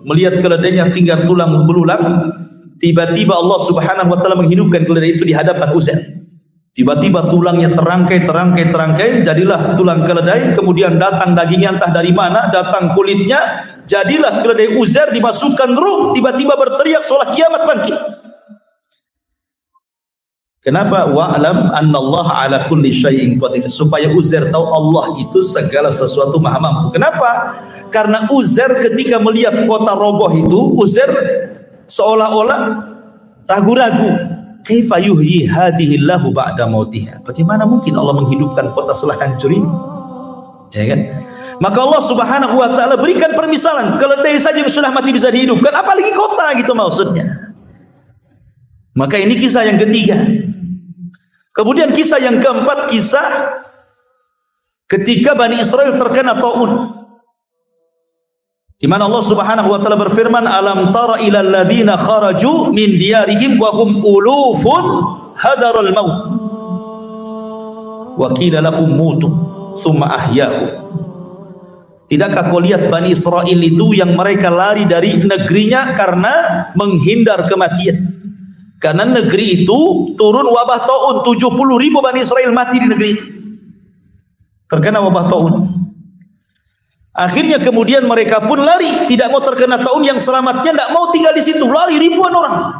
melihat keledainya tinggal tulang belulang, tiba-tiba Allah Subhanahu wa taala menghidupkan keledai itu di hadapan Uzair. Tiba-tiba tulangnya terangkai, jadilah tulang keledai. Kemudian datang dagingnya entah dari mana, datang kulitnya, jadilah keledai Uzair, dimasukkan ruh, tiba-tiba berteriak seolah kiamat bangkit. Kenapa? Wa'lam annallaha ala kulli syai'in qadir, supaya Uzair tahu Allah itu segala sesuatu maha mampu. Kenapa? Karena Uzair ketika melihat kota roboh itu, Uzair seolah-olah ragu-ragu. Kaifa yuhyi hadhillahu ba'da mautiha? Bagaimana mungkin Allah menghidupkan kota setelah hancur ini? Ya kan? Maka Allah Subhanahu wa taala berikan permisalan, keledai saja yang sudah mati bisa dihidupkan, apalagi kota gitu maksudnya. Maka ini kisah yang ketiga. Kemudian kisah yang keempat, kisah ketika Bani Israel terkena taun. Di mana Allah Subhanahu wa taala berfirman, alam tara ilal ladzina kharaju min diyarihim wa hum ulufun hadaral maut wa qila lahum mutu tsumma ahya'u. Tidakkah kau lihat Bani Israel itu yang mereka lari dari negerinya karena menghindar kematian? Karena negeri itu turun wabah taun, 70.000 Bani Israel mati di negeri itu terkena wabah taun. Akhirnya kemudian mereka pun lari, tidak mau terkena taun, yang selamatnya tidak mau tinggal di situ, lari ribuan orang.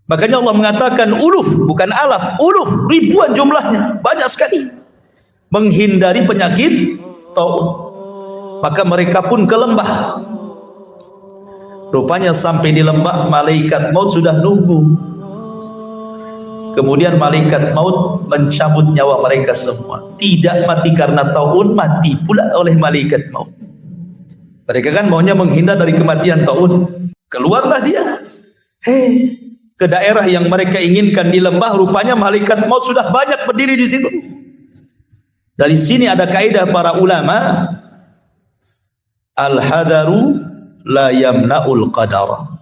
Makanya Allah mengatakan uluf, bukan alaf, uluf, ribuan jumlahnya, banyak sekali, menghindari penyakit taun. Maka mereka pun ke lembah. Rupanya sampai di lembah, malaikat maut sudah nunggu. Kemudian malaikat maut mencabut nyawa mereka semua. Tidak mati karena taun, mati pula oleh malaikat maut. Mereka kan maunya menghindar dari kematian taun. Keluarlah dia. Ke daerah yang mereka inginkan di lembah, rupanya malaikat maut sudah banyak berdiri di situ. Dari sini ada kaidah para ulama, al-hadaru la yamna'ul qadara.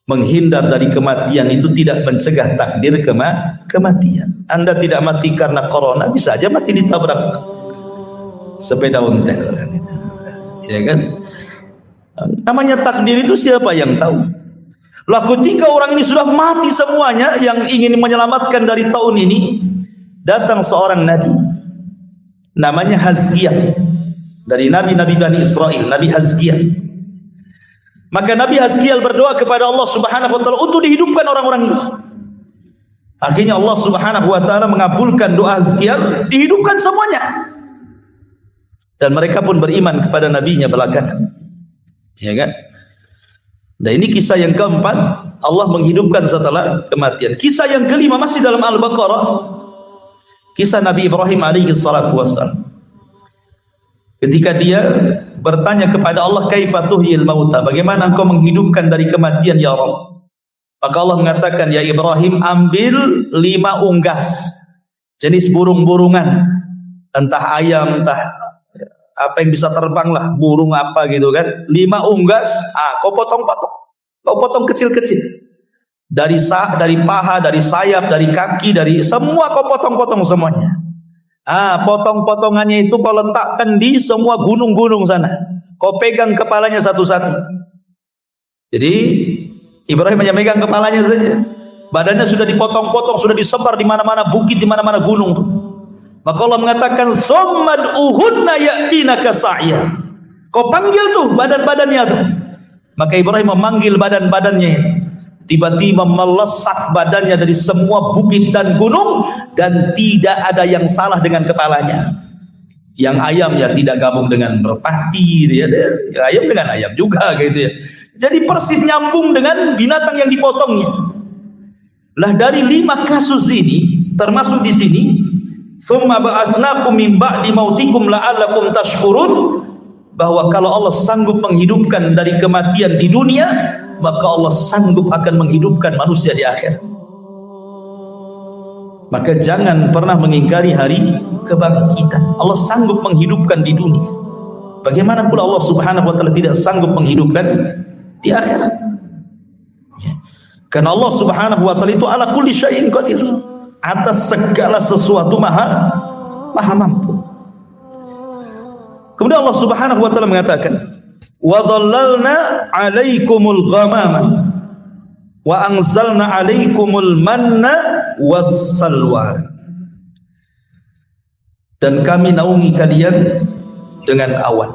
Menghindar dari kematian itu tidak mencegah takdir kematian. Anda tidak mati karena corona, bisa aja mati ditabrak sepeda ontel kan itu. Ya kan? Namanya takdir itu siapa yang tahu? Lah ketika orang ini sudah mati semuanya, yang ingin menyelamatkan dari tahun ini, datang seorang nabi namanya Hazkiyah, dari nabi-nabi Bani Israel, Nabi Hazkiyah. Maka Nabi Hazkiel berdoa kepada Allah Subhanahu wa taala untuk dihidupkan orang-orang ini. Akhirnya Allah Subhanahu wa taala mengabulkan doa Hazkiel, dihidupkan semuanya. Dan mereka pun beriman kepada nabinya belakangan. Ya kan? Nah, ini kisah yang keempat, Allah menghidupkan setelah kematian. Kisah yang kelima masih dalam Al-Baqarah. Kisah Nabi Ibrahim alaihi salatu wassalam. Ketika dia bertanya kepada Allah, kaifa tuhyil mauta, bagaimana engkau menghidupkan dari kematian ya Rabb? Maka Allah mengatakan, ya Ibrahim, ambil 5 unggas jenis burung-burungan, entah ayam, entah apa yang bisa terbang lah, burung apa gitu kan, 5 unggas, kau potong-potong, kau potong kecil-kecil, dari paha, dari sayap, dari kaki, dari semua kau potong-potong semuanya. Potong-potongannya itu kau letakkan di semua gunung-gunung sana. Kau pegang kepalanya satu-satu. Jadi Ibrahim hanya megang kepalanya saja. Badannya sudah dipotong-potong, sudah disebar di mana-mana bukit, di mana-mana gunung tuh. Maka Allah mengatakan, "Summad uhunna ya'tinaka sa'ya." Kau panggil tuh badan-badannya tuh. Maka Ibrahim memanggil badan-badannya itu. Tiba-tiba melesat badannya dari semua bukit dan gunung, dan tidak ada yang salah dengan kepalanya. Yang ayam ya tidak gabung dengan merpati, ya ayam dengan ayam juga gitu ya. Jadi persis nyambung dengan binatang yang dipotongnya. Lah dari 5 kasus ini, termasuk di sini, summa ba'atsnakum min ba'di mautikum la'allakum tashkurun, bahwa kalau Allah sanggup menghidupkan dari kematian di dunia, maka Allah sanggup akan menghidupkan manusia di akhir. Maka jangan pernah mengingkari hari kebangkitan. Allah sanggup menghidupkan di dunia. Bagaimana pula Allah Subhanahu wa taala tidak sanggup menghidupkan di akhirat? Karena Allah Subhanahu wa taala itu ala kulli syai'in qadir. Atas segala sesuatu maha mampu. Kemudian Allah Subhanahu wa taala mengatakan, wa dhallalna 'alaikumul ghamama wa anzalna 'alaikumul manna wassalwa. Dan kami naungi kalian dengan awan,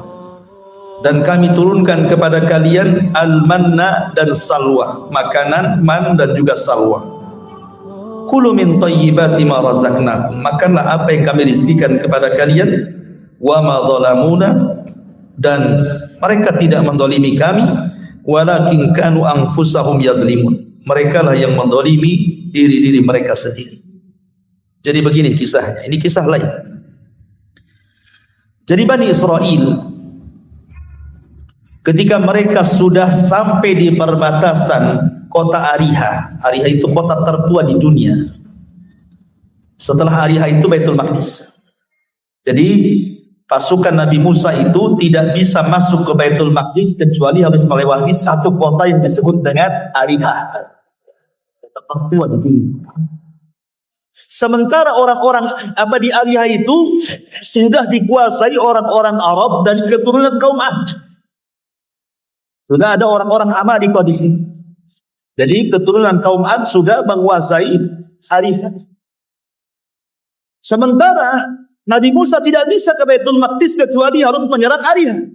dan kami turunkan kepada kalian al-manna dan salwa, makanan man dan juga salwa. Kulu min thayyibati ma razaqnakum, makanlah apa yang kami rizkikan kepada kalian. Wa ma zalamuna, dan mereka tidak mendolimi kami, walakin kanu anfusahum yadlimun, mereka lah yang mendolimi diri-diri mereka sendiri. Jadi begini kisahnya, ini kisah lain. Jadi Bani Israel ketika mereka sudah sampai di perbatasan kota Ariha. Ariha itu kota tertua di dunia. Setelah Ariha itu Baitul Maqdis. Jadi pasukan Nabi Musa itu tidak bisa masuk ke Baitul Maqdis kecuali harus melewati satu kota yang disebut dengan Ariha. Tertua di dunia. Sementara orang-orang di Ariha itu sudah dikuasai orang-orang Arab dari keturunan kaum Ad. Sudah ada orang-orang Amalika di sini. Jadi keturunan kaum Ad sudah menguasai Ariha. Sementara Nabi Musa tidak bisa ke Baitul Maqdis kecuali harus menyerang Ariha.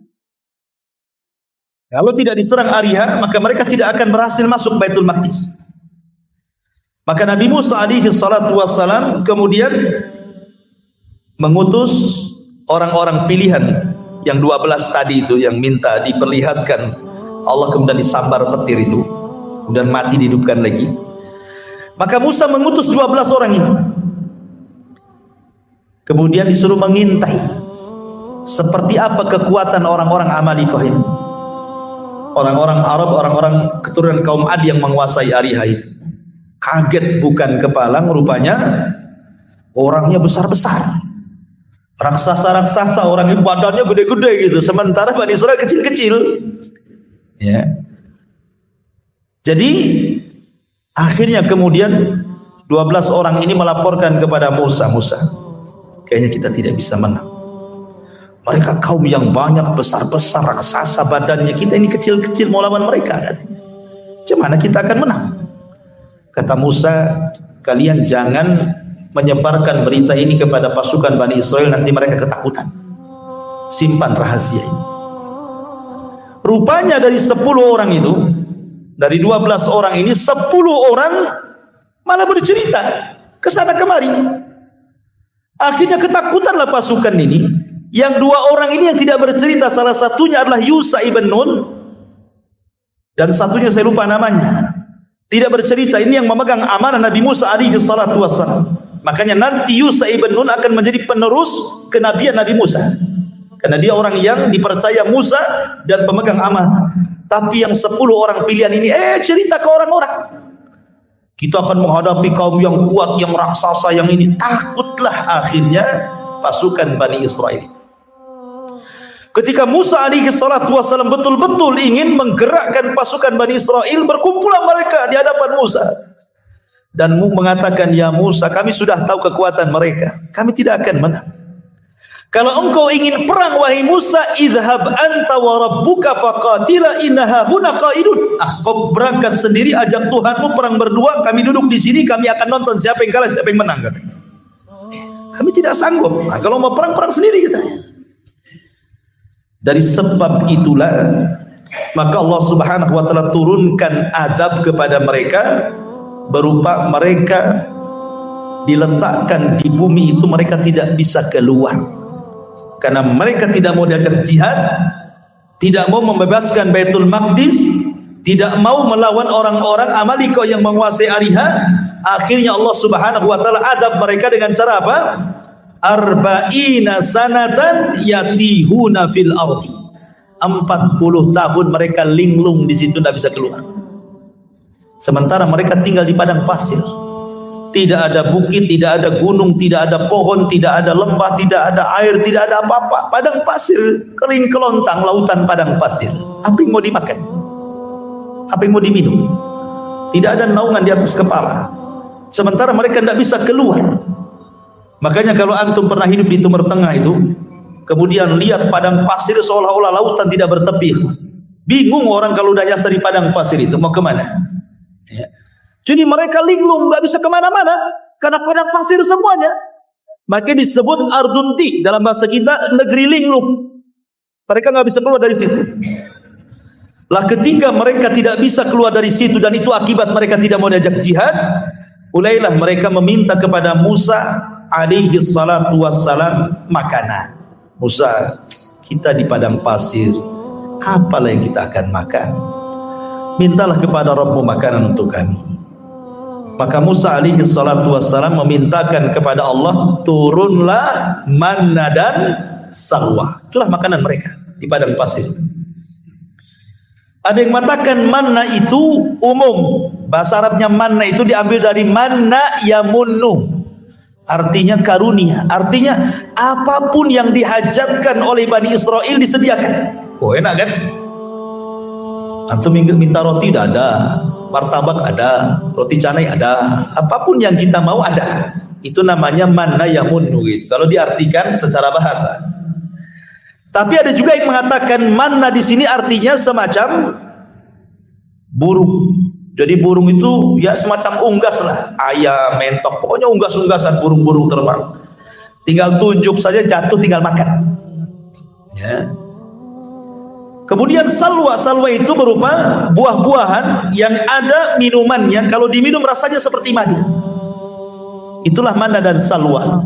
Kalau tidak diserang Ariha, maka mereka tidak akan berhasil masuk Baitul Maqdis. Maka Nabi Musa alaihi salatu wassalam kemudian mengutus orang-orang pilihan yang 12 tadi itu, yang minta diperlihatkan Allah, kemudian disambar petir itu, kemudian mati dihidupkan lagi. Maka Musa mengutus 12 orang ini, kemudian disuruh mengintai seperti apa kekuatan orang-orang Amalika itu, orang-orang Arab, orang-orang keturunan kaum Ad yang menguasai Ariha itu. Kaget bukan kepalang, rupanya orangnya besar-besar, raksasa-raksasa, orang yang badannya gede-gede gitu, sementara Bani Israel kecil-kecil. Ya. Jadi akhirnya kemudian 12 orang ini melaporkan kepada Musa, kayaknya kita tidak bisa menang. Mereka kaum yang banyak, besar-besar, raksasa badannya, kita ini kecil-kecil mau lawan mereka katanya. Gimana kita akan menang? Kata Musa, kalian jangan menyebarkan berita ini kepada pasukan Bani Israel, nanti mereka ketakutan. Simpan rahasia ini. Rupanya dari 10 orang itu, dari 12 orang ini 10 orang malah bercerita ke sana kemari. Akhirnya ketakutanlah pasukan ini. Yang 2 orang ini yang tidak bercerita, salah satunya adalah Yusha ibn Nun dan satunya saya lupa namanya. Tidak bercerita, ini yang memegang amanah Nabi Musa alaihi salatu wassalam. Makanya nanti Yusha ibn Nun akan menjadi penerus kenabian Nabi Musa. Karena dia orang yang dipercaya Musa dan pemegang amanah. Tapi yang 10 orang pilihan ini cerita ke orang-orang. Kita akan menghadapi kaum yang kuat, yang raksasa, yang ini. Takutlah akhirnya pasukan Bani Israel. Ketika Musa alaihi salatu wassalam betul-betul ingin menggerakkan pasukan Bani Israel, berkumpulan mereka di hadapan Musa. Dan mengatakan, ya Musa, kami sudah tahu kekuatan mereka. Kami tidak akan menang. Kalau engkau ingin perang, wahai Musa, idhab anta wa rabbuka faqatila innaha huna qaidun. Kau berangkat sendiri, ajak Tuhanmu perang berdua, kami duduk di sini, kami akan nonton siapa yang kalah, siapa yang menang, katanya. Kami tidak sanggup. Kalau mau perang, perang sendiri, katanya. Dari sebab itulah maka Allah Subhanahu wa taala turunkan azab kepada mereka berupa mereka diletakkan di bumi itu, mereka tidak bisa keluar. Karena mereka tidak mau diajak jihad, tidak mau membebaskan Baitul Maqdis, tidak mau melawan orang-orang Amalika yang menguasai Ariha. Akhirnya Allah Subhanahu wa taala azab mereka dengan cara apa? Arba'ina sanatan yatihuna fil ardi. 40 tahun mereka linglung di situ, tidak bisa keluar. Sementara mereka tinggal di padang pasir. Tidak ada bukit, tidak ada gunung, tidak ada pohon, tidak ada lembah, tidak ada air, tidak ada apa-apa. Padang pasir, kering kelontang, lautan padang pasir. Apa yang mau dimakan? Apa yang mau diminum? Tidak ada naungan di atas kepala. Sementara mereka tidak bisa keluar. Makanya kalau antum pernah hidup di Timur Tengah itu, kemudian lihat padang pasir seolah-olah lautan tidak bertepi. Bingung orang kalau udah nyasar di padang pasir itu, mau kemana? Ya. Jadi mereka linglung, nggak bisa kemana-mana karena padang pasir semuanya. Maka disebut ardunti dalam bahasa kita, negeri linglung. Mereka nggak bisa keluar dari situ. Lah ketika mereka tidak bisa keluar dari situ dan itu akibat mereka tidak mau diajak jihad, mulailah mereka meminta kepada Musa alaihi salatu wassalam makanan. Musa, kita di padang pasir, apalah yang kita akan makan? Mintalah kepada Rabbmu makanan untuk kami. Maka Musa alaihi salatu wassalam memintakan kepada Allah, turunlah manna dan salwa. Itulah makanan mereka di padang pasir. Ada yang mengatakan manna itu umum. Bahasa Arabnya manna itu diambil dari manna yamunnu. Artinya karunia. Artinya apapun yang dihajatkan oleh Bani Israel disediakan. Oh, enak kan? Antum minta roti tidak ada, martabak ada, roti canai ada, apapun yang kita mau ada. Itu namanya manna yamunnu gitu, kalau diartikan secara bahasa. Tapi ada juga yang mengatakan manna di sini artinya semacam burung. Jadi burung itu ya semacam unggas lah, ayam, mentok, pokoknya unggas-unggasan burung-burung terbang. Tinggal tunjuk saja jatuh, tinggal makan. Ya. Kemudian salwa itu berupa buah-buahan yang ada minumannya, kalau diminum rasanya seperti madu. Itulah manna dan salwa.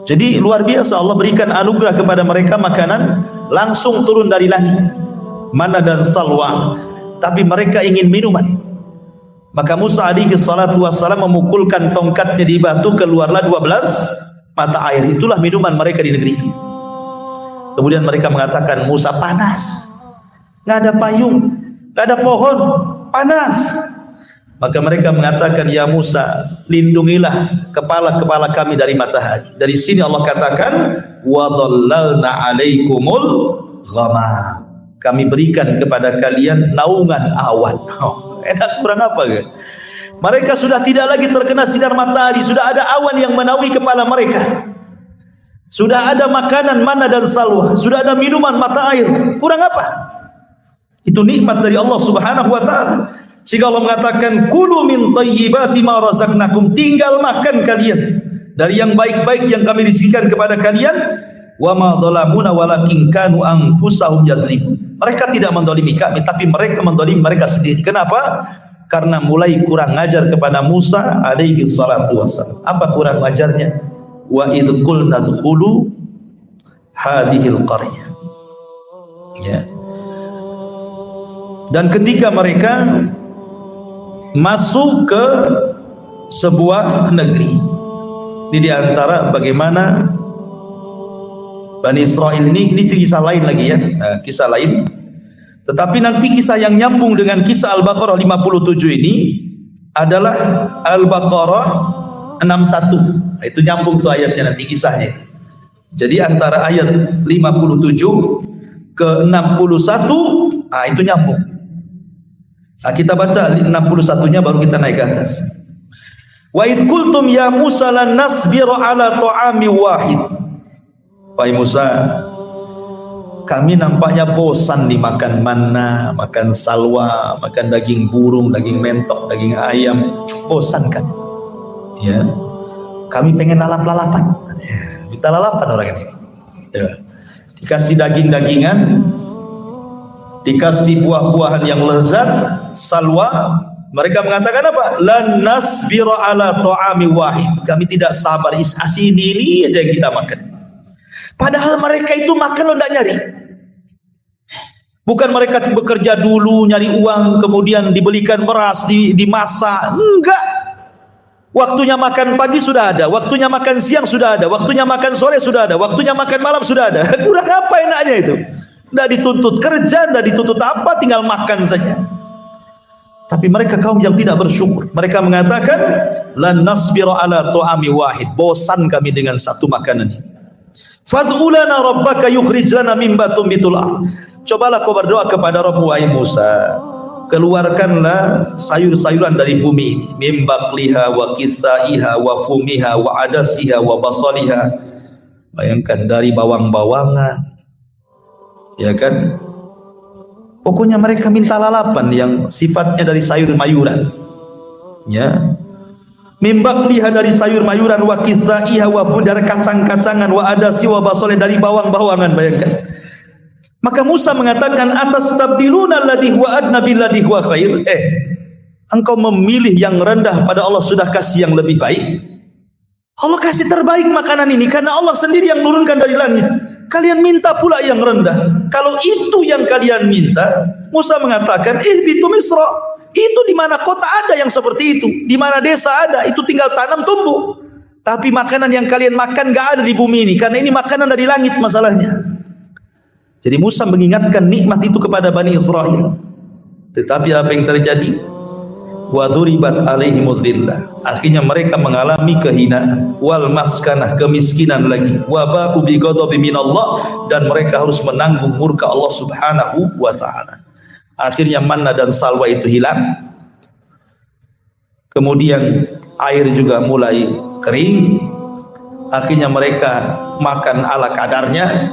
Jadi luar biasa, Allah berikan anugerah kepada mereka makanan langsung turun dari langit, manna dan salwa. Tapi mereka ingin minuman. Maka Musa alaihi salatu wassalam memukulkan tongkatnya di batu, keluarlah 12 mata air. Itulah minuman mereka di negeri itu. Kemudian mereka mengatakan, Musa, panas, nggak ada payung, nggak ada pohon, panas. Maka mereka mengatakan, ya Musa, lindungilah kepala-kepala kami dari matahari. Dari sini Allah katakan, wa dhallalna alaikumul ghamam. Kami berikan kepada kalian naungan awan. Oh, enak kurang apa kan? Mereka sudah tidak lagi terkena sinar matahari, sudah ada awan yang menaungi kepala mereka. Sudah ada makanan manna dan salwa, sudah ada minuman mata air. Kurang apa? Itu nikmat dari Allah Subhanahu wa taala. Sehingga Allah mengatakan, kulu min thayyibati ma razaqnakum, tinggal makan kalian dari yang baik-baik yang kami rizkikan kepada kalian. Wa ma dhalamuna walakin kanu anfusahum yadlimun. Mereka tidak mendolimi kami, tapi mereka mendolimi mereka sendiri. Kenapa? Karena mulai kurang ajar kepada Musa alaihi salatu wassalam. Apa kurang ajarnya? Wa idh qulna dkhulu hadhil qaryah. Ya. Dan ketika mereka masuk ke sebuah negeri, ini diantara bagaimana Bani Israel ini kisah lain lagi ya, kisah lain. Tetapi nanti kisah yang nyambung dengan kisah Al-Baqarah 57 ini adalah Al-Baqarah 61. Itu nyambung tuh ayatnya nanti kisahnya itu. Jadi antara ayat 57 ke 61, itu nyambung. Kita baca 61-nya baru kita naik ke atas. Wa id qultum ya Musa lan nasbiru ala ta'ami wahid. Wahai Musa, kami nampaknya bosan dimakan manna, makan salwa, makan daging burung, daging mentok, daging ayam. Bosan kan? Ya. Kami pengen lalap-lalapan. Ya, minta lalapan orang ini. Ya. Dikasih daging-dagingan, dikasih buah-buahan yang lezat, salwa. Mereka mengatakan apa? Lan nasbiru ala ta'ami wahid. Kami tidak sabar, ini aja yang kita makan. Padahal mereka itu makan lo tidak nyari. Bukan mereka bekerja dulu nyari uang, kemudian dibelikan beras, dimasak. Enggak. Waktunya makan pagi sudah ada, waktunya makan siang sudah ada, waktunya makan sore sudah ada, waktunya makan malam sudah ada. Kurang apa enaknya itu? Tidak dituntut kerja, tidak dituntut apa, tinggal makan saja. Tapi mereka kaum yang tidak bersyukur. Mereka mengatakan, lan nasbiru ala ta'ami wahid. Bosan kami dengan satu makanan ini. Fad'u lana rabbaka yukhrij lana mimma tumbitul ardh. Cobalah kau berdoa kepada Rabb wahai Musa. Keluarkanlah sayur-sayuran dari bumi ini. Mim baqliha wa kisaiha wa fumiha wa adasiha wa basaliha. Bayangkan dari bawang-bawangan. Ya kan? Pokoknya mereka minta lalapan yang sifatnya dari sayur-mayuran. Ya. Mimbakliha dari sayur-mayuran, wa kisaiha wa dari kacang-kacangan, wa adasi wa basole dari bawang-bawangan. Bayangkan. Maka Musa mengatakan, atastabdiluna alladhi huwa adna billadhi huwa khair. Engkau memilih yang rendah pada Allah sudah kasih yang lebih baik. Allah kasih terbaik makanan ini karena Allah sendiri yang nurunkan dari langit. Kalian minta pula yang rendah. Kalau itu yang kalian minta, Musa mengatakan, ihbitu Misra. Itu di mana kota ada yang seperti itu, di mana desa ada, itu tinggal tanam tumbuh. Tapi makanan yang kalian makan gak ada di bumi ini, karena ini makanan dari langit masalahnya. Jadi Musa mengingatkan nikmat itu kepada Bani Israel. Tetapi apa yang terjadi? Wa dzuribat alaihimudz dzillah. Akhirnya mereka mengalami kehinaan, wal maskanah, kemiskinan lagi, wa ba'u bi ghadabi minallah, dan mereka harus menanggung murka Allah Subhanahu wa taala. Akhirnya manna dan salwa itu hilang. Kemudian air juga mulai kering. Akhirnya mereka makan ala kadarnya.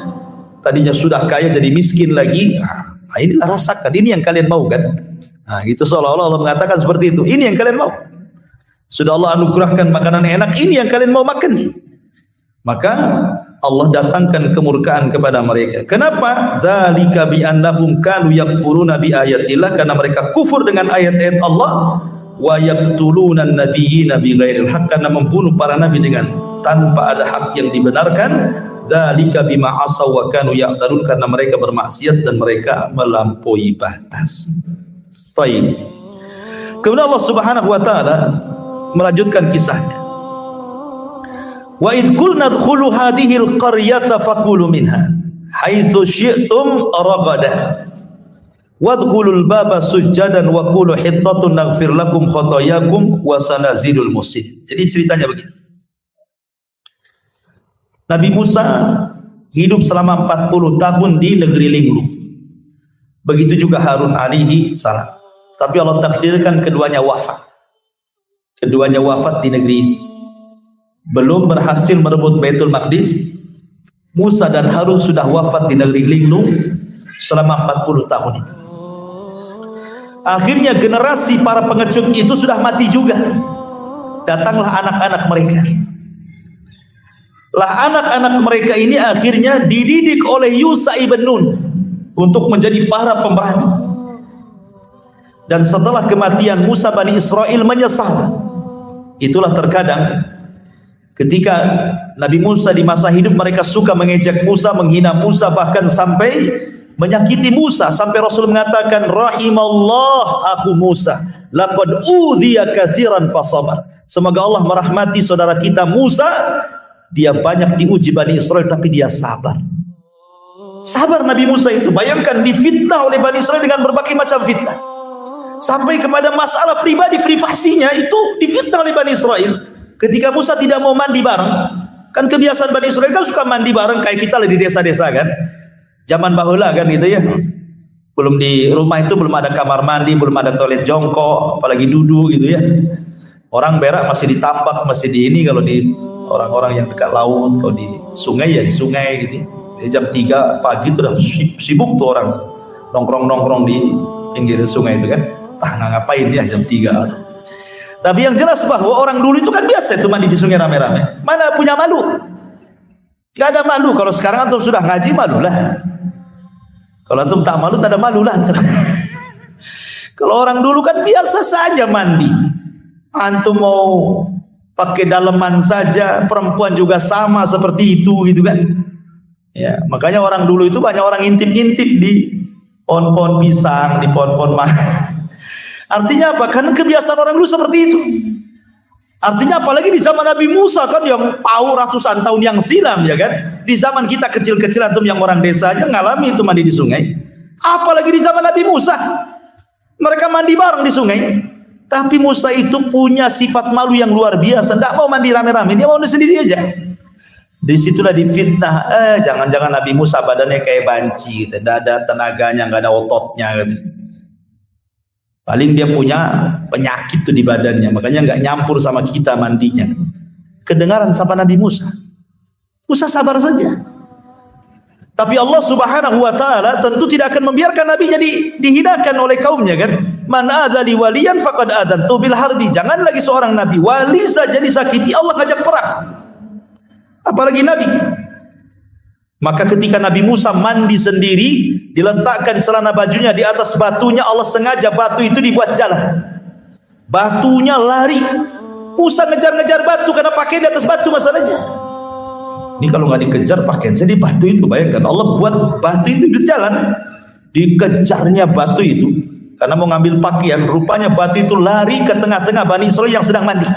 Tadinya sudah kaya jadi miskin lagi. Nah, inilah rasakan, ini yang kalian mau kan? Nah, itu seolah-olah Allah mengatakan seperti itu. Ini yang kalian mau. Sudah Allah anugerahkan makanan enak, ini yang kalian mau makan nih. Maka Allah datangkan kemurkaan kepada mereka. Kenapa? Dzalika bi annahum kanu yakfuruna bi ayatillah, karena mereka kufur dengan ayat-ayat Allah, wa yaqtuluna an-nabiyyina bighairil haqq, karena membunuh para nabi dengan tanpa ada hak yang dibenarkan. Dzalika bima asaw wa kanu ya'tadun, karena mereka bermaksiat dan mereka melampaui batas. Baik. Kemudian Allah Subhanahu wa taala melanjutkan kisahnya. Wa id qulna dkhulu hadhil qaryata faqulu minha haitsu syi'tum ragada wadkhulul baba sujjadan wa qulu hittatun naghfir lakum khotoyakum wa sanazidul muhsin. Jadi ceritanya begini. Nabi Musa hidup selama 40 tahun di negeri linglung. Begitu juga Harun alaihi salam. Tapi Allah takdirkan keduanya wafat. Keduanya wafat di negeri ini. Belum berhasil merebut Baitul Maqdis, Musa dan Harun sudah wafat di negeri linglung selama 40 tahun itu. Akhirnya generasi para pengecut itu sudah mati juga. Datanglah anak-anak mereka. Lah anak-anak mereka ini akhirnya dididik oleh Yusha ibn Nun. untuk menjadi para pemberani. Dan setelah kematian Musa, Bani Israel menyesal. Itulah terkadang ketika Nabi Musa di masa hidup mereka suka mengejek Musa, menghina Musa, bahkan sampai menyakiti Musa, sampai Rasul mengatakan rahimallah akhu Musa laqad udhiya katsiran fasabar. Semoga Allah merahmati saudara kita Musa, dia banyak diuji Bani Israel tapi dia sabar. Sabar Nabi Musa itu, bayangkan difitnah oleh Bani Israel dengan berbagai macam fitnah, sampai kepada masalah pribadi privasinya itu difitnah oleh Bani Israel. Ketika Musa tidak mau mandi bareng, kan kebiasaan Bani Israel kan suka mandi bareng kayak kita di desa-desa kan, zaman bahula kan gitu ya. Belum di rumah itu belum ada kamar mandi, belum ada toilet jongkok, apalagi duduk gitu ya. Orang berak masih di tambak, masih di ini, kalau di orang-orang yang dekat laut, kalau di sungai ya di sungai gitu ya. Jam 3 pagi itu udah sibuk tuh orang nongkrong-nongkrong di pinggir sungai itu kan. Ngapain dia jam 3. Tapi yang jelas bahwa orang dulu itu kan biasa itu mandi di sungai rame-rame. Mana punya malu? Gak ada malu. Kalau sekarang antum sudah ngaji, malu lah. Kalau antum tak malu, tak ada malu lah. Kalau orang dulu kan biasa saja mandi. Antum mau pakai daleman saja, perempuan juga sama seperti itu gitu kan. Ya, makanya orang dulu itu banyak orang intip-intip di pohon-pohon pisang, di pohon-pohon mangga. Artinya apa? Karena kebiasaan orang dulu seperti itu. Artinya apalagi di zaman Nabi Musa kan, yang tahu ratusan tahun yang silam ya kan. Di zaman kita kecil-kecil antum yang orang desa aja ngalami itu mandi di sungai. Apalagi di zaman Nabi Musa. Mereka mandi bareng di sungai. Tapi Musa itu punya sifat malu yang luar biasa. Tidak mau mandi rame-rame, dia mau mandi sendiri aja. Disitulah difitnah, jangan-jangan Nabi Musa badannya kayak banci, tidak ada tenaganya, nggak ada ototnya gitu. Paling dia punya penyakit tuh di badannya, makanya nggak nyampur sama kita mandinya. Kedengaran sama Nabi Musa. Musa sabar saja. Tapi Allah Subhanahu wa taala tentu tidak akan membiarkan nabinya dihinakan oleh kaumnya kan. Man adzali waliyan faqad adzantu bil harbi. Jangan lagi seorang nabi wali saja disakiti, Allah ngajak perang. Apalagi nabi. Maka ketika Nabi Musa mandi sendiri, diletakkan celana bajunya di atas batunya, Allah sengaja batu itu dibuat jalan. Batunya lari. Musa ngejar-ngejar batu karena pakaian di atas batu masalahnya. Ini kalau nggak dikejar pakaian saya di batu itu, bayangkan Allah buat batu itu di jalan. Dikejarnya batu itu karena mau ngambil pakaian, rupanya batu itu lari ke tengah-tengah Bani Israel yang sedang mandi.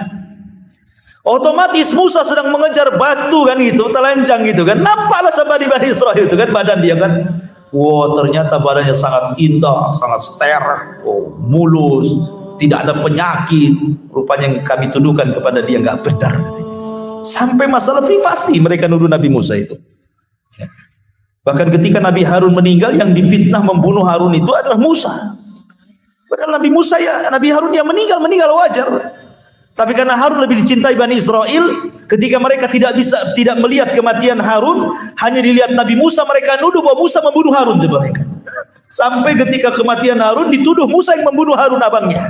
Otomatis Musa sedang mengejar batu kan gitu, telanjang gitu kan. Nampaklah sama Bani Israel itu kan badan dia kan. Wow, ternyata badannya sangat indah, sangat steril, mulus, tidak ada penyakit. Rupanya yang kami tuduhkan kepada dia nggak benar katanya. Sampai masalah privasi mereka nuduh Nabi Musa itu. Ya. Bahkan ketika Nabi Harun meninggal, yang difitnah membunuh Harun itu adalah Musa. Padahal Nabi Musa ya, Nabi Harun yang meninggal wajar. Tapi karena Harun lebih dicintai Bani Israel, ketika mereka tidak melihat kematian Harun, hanya dilihat Nabi Musa, mereka nuduh bahwa Musa membunuh Harun. Sampai ketika kematian Harun, dituduh Musa yang membunuh Harun abangnya.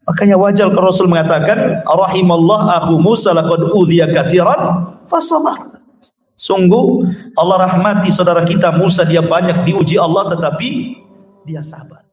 Makanya wajar kalau Rasul mengatakan, rahimallah akhu Musa laqad udhiya katsiran fasabar. Sungguh Allah rahmati saudara kita Musa, dia banyak diuji Allah tetapi dia sabar.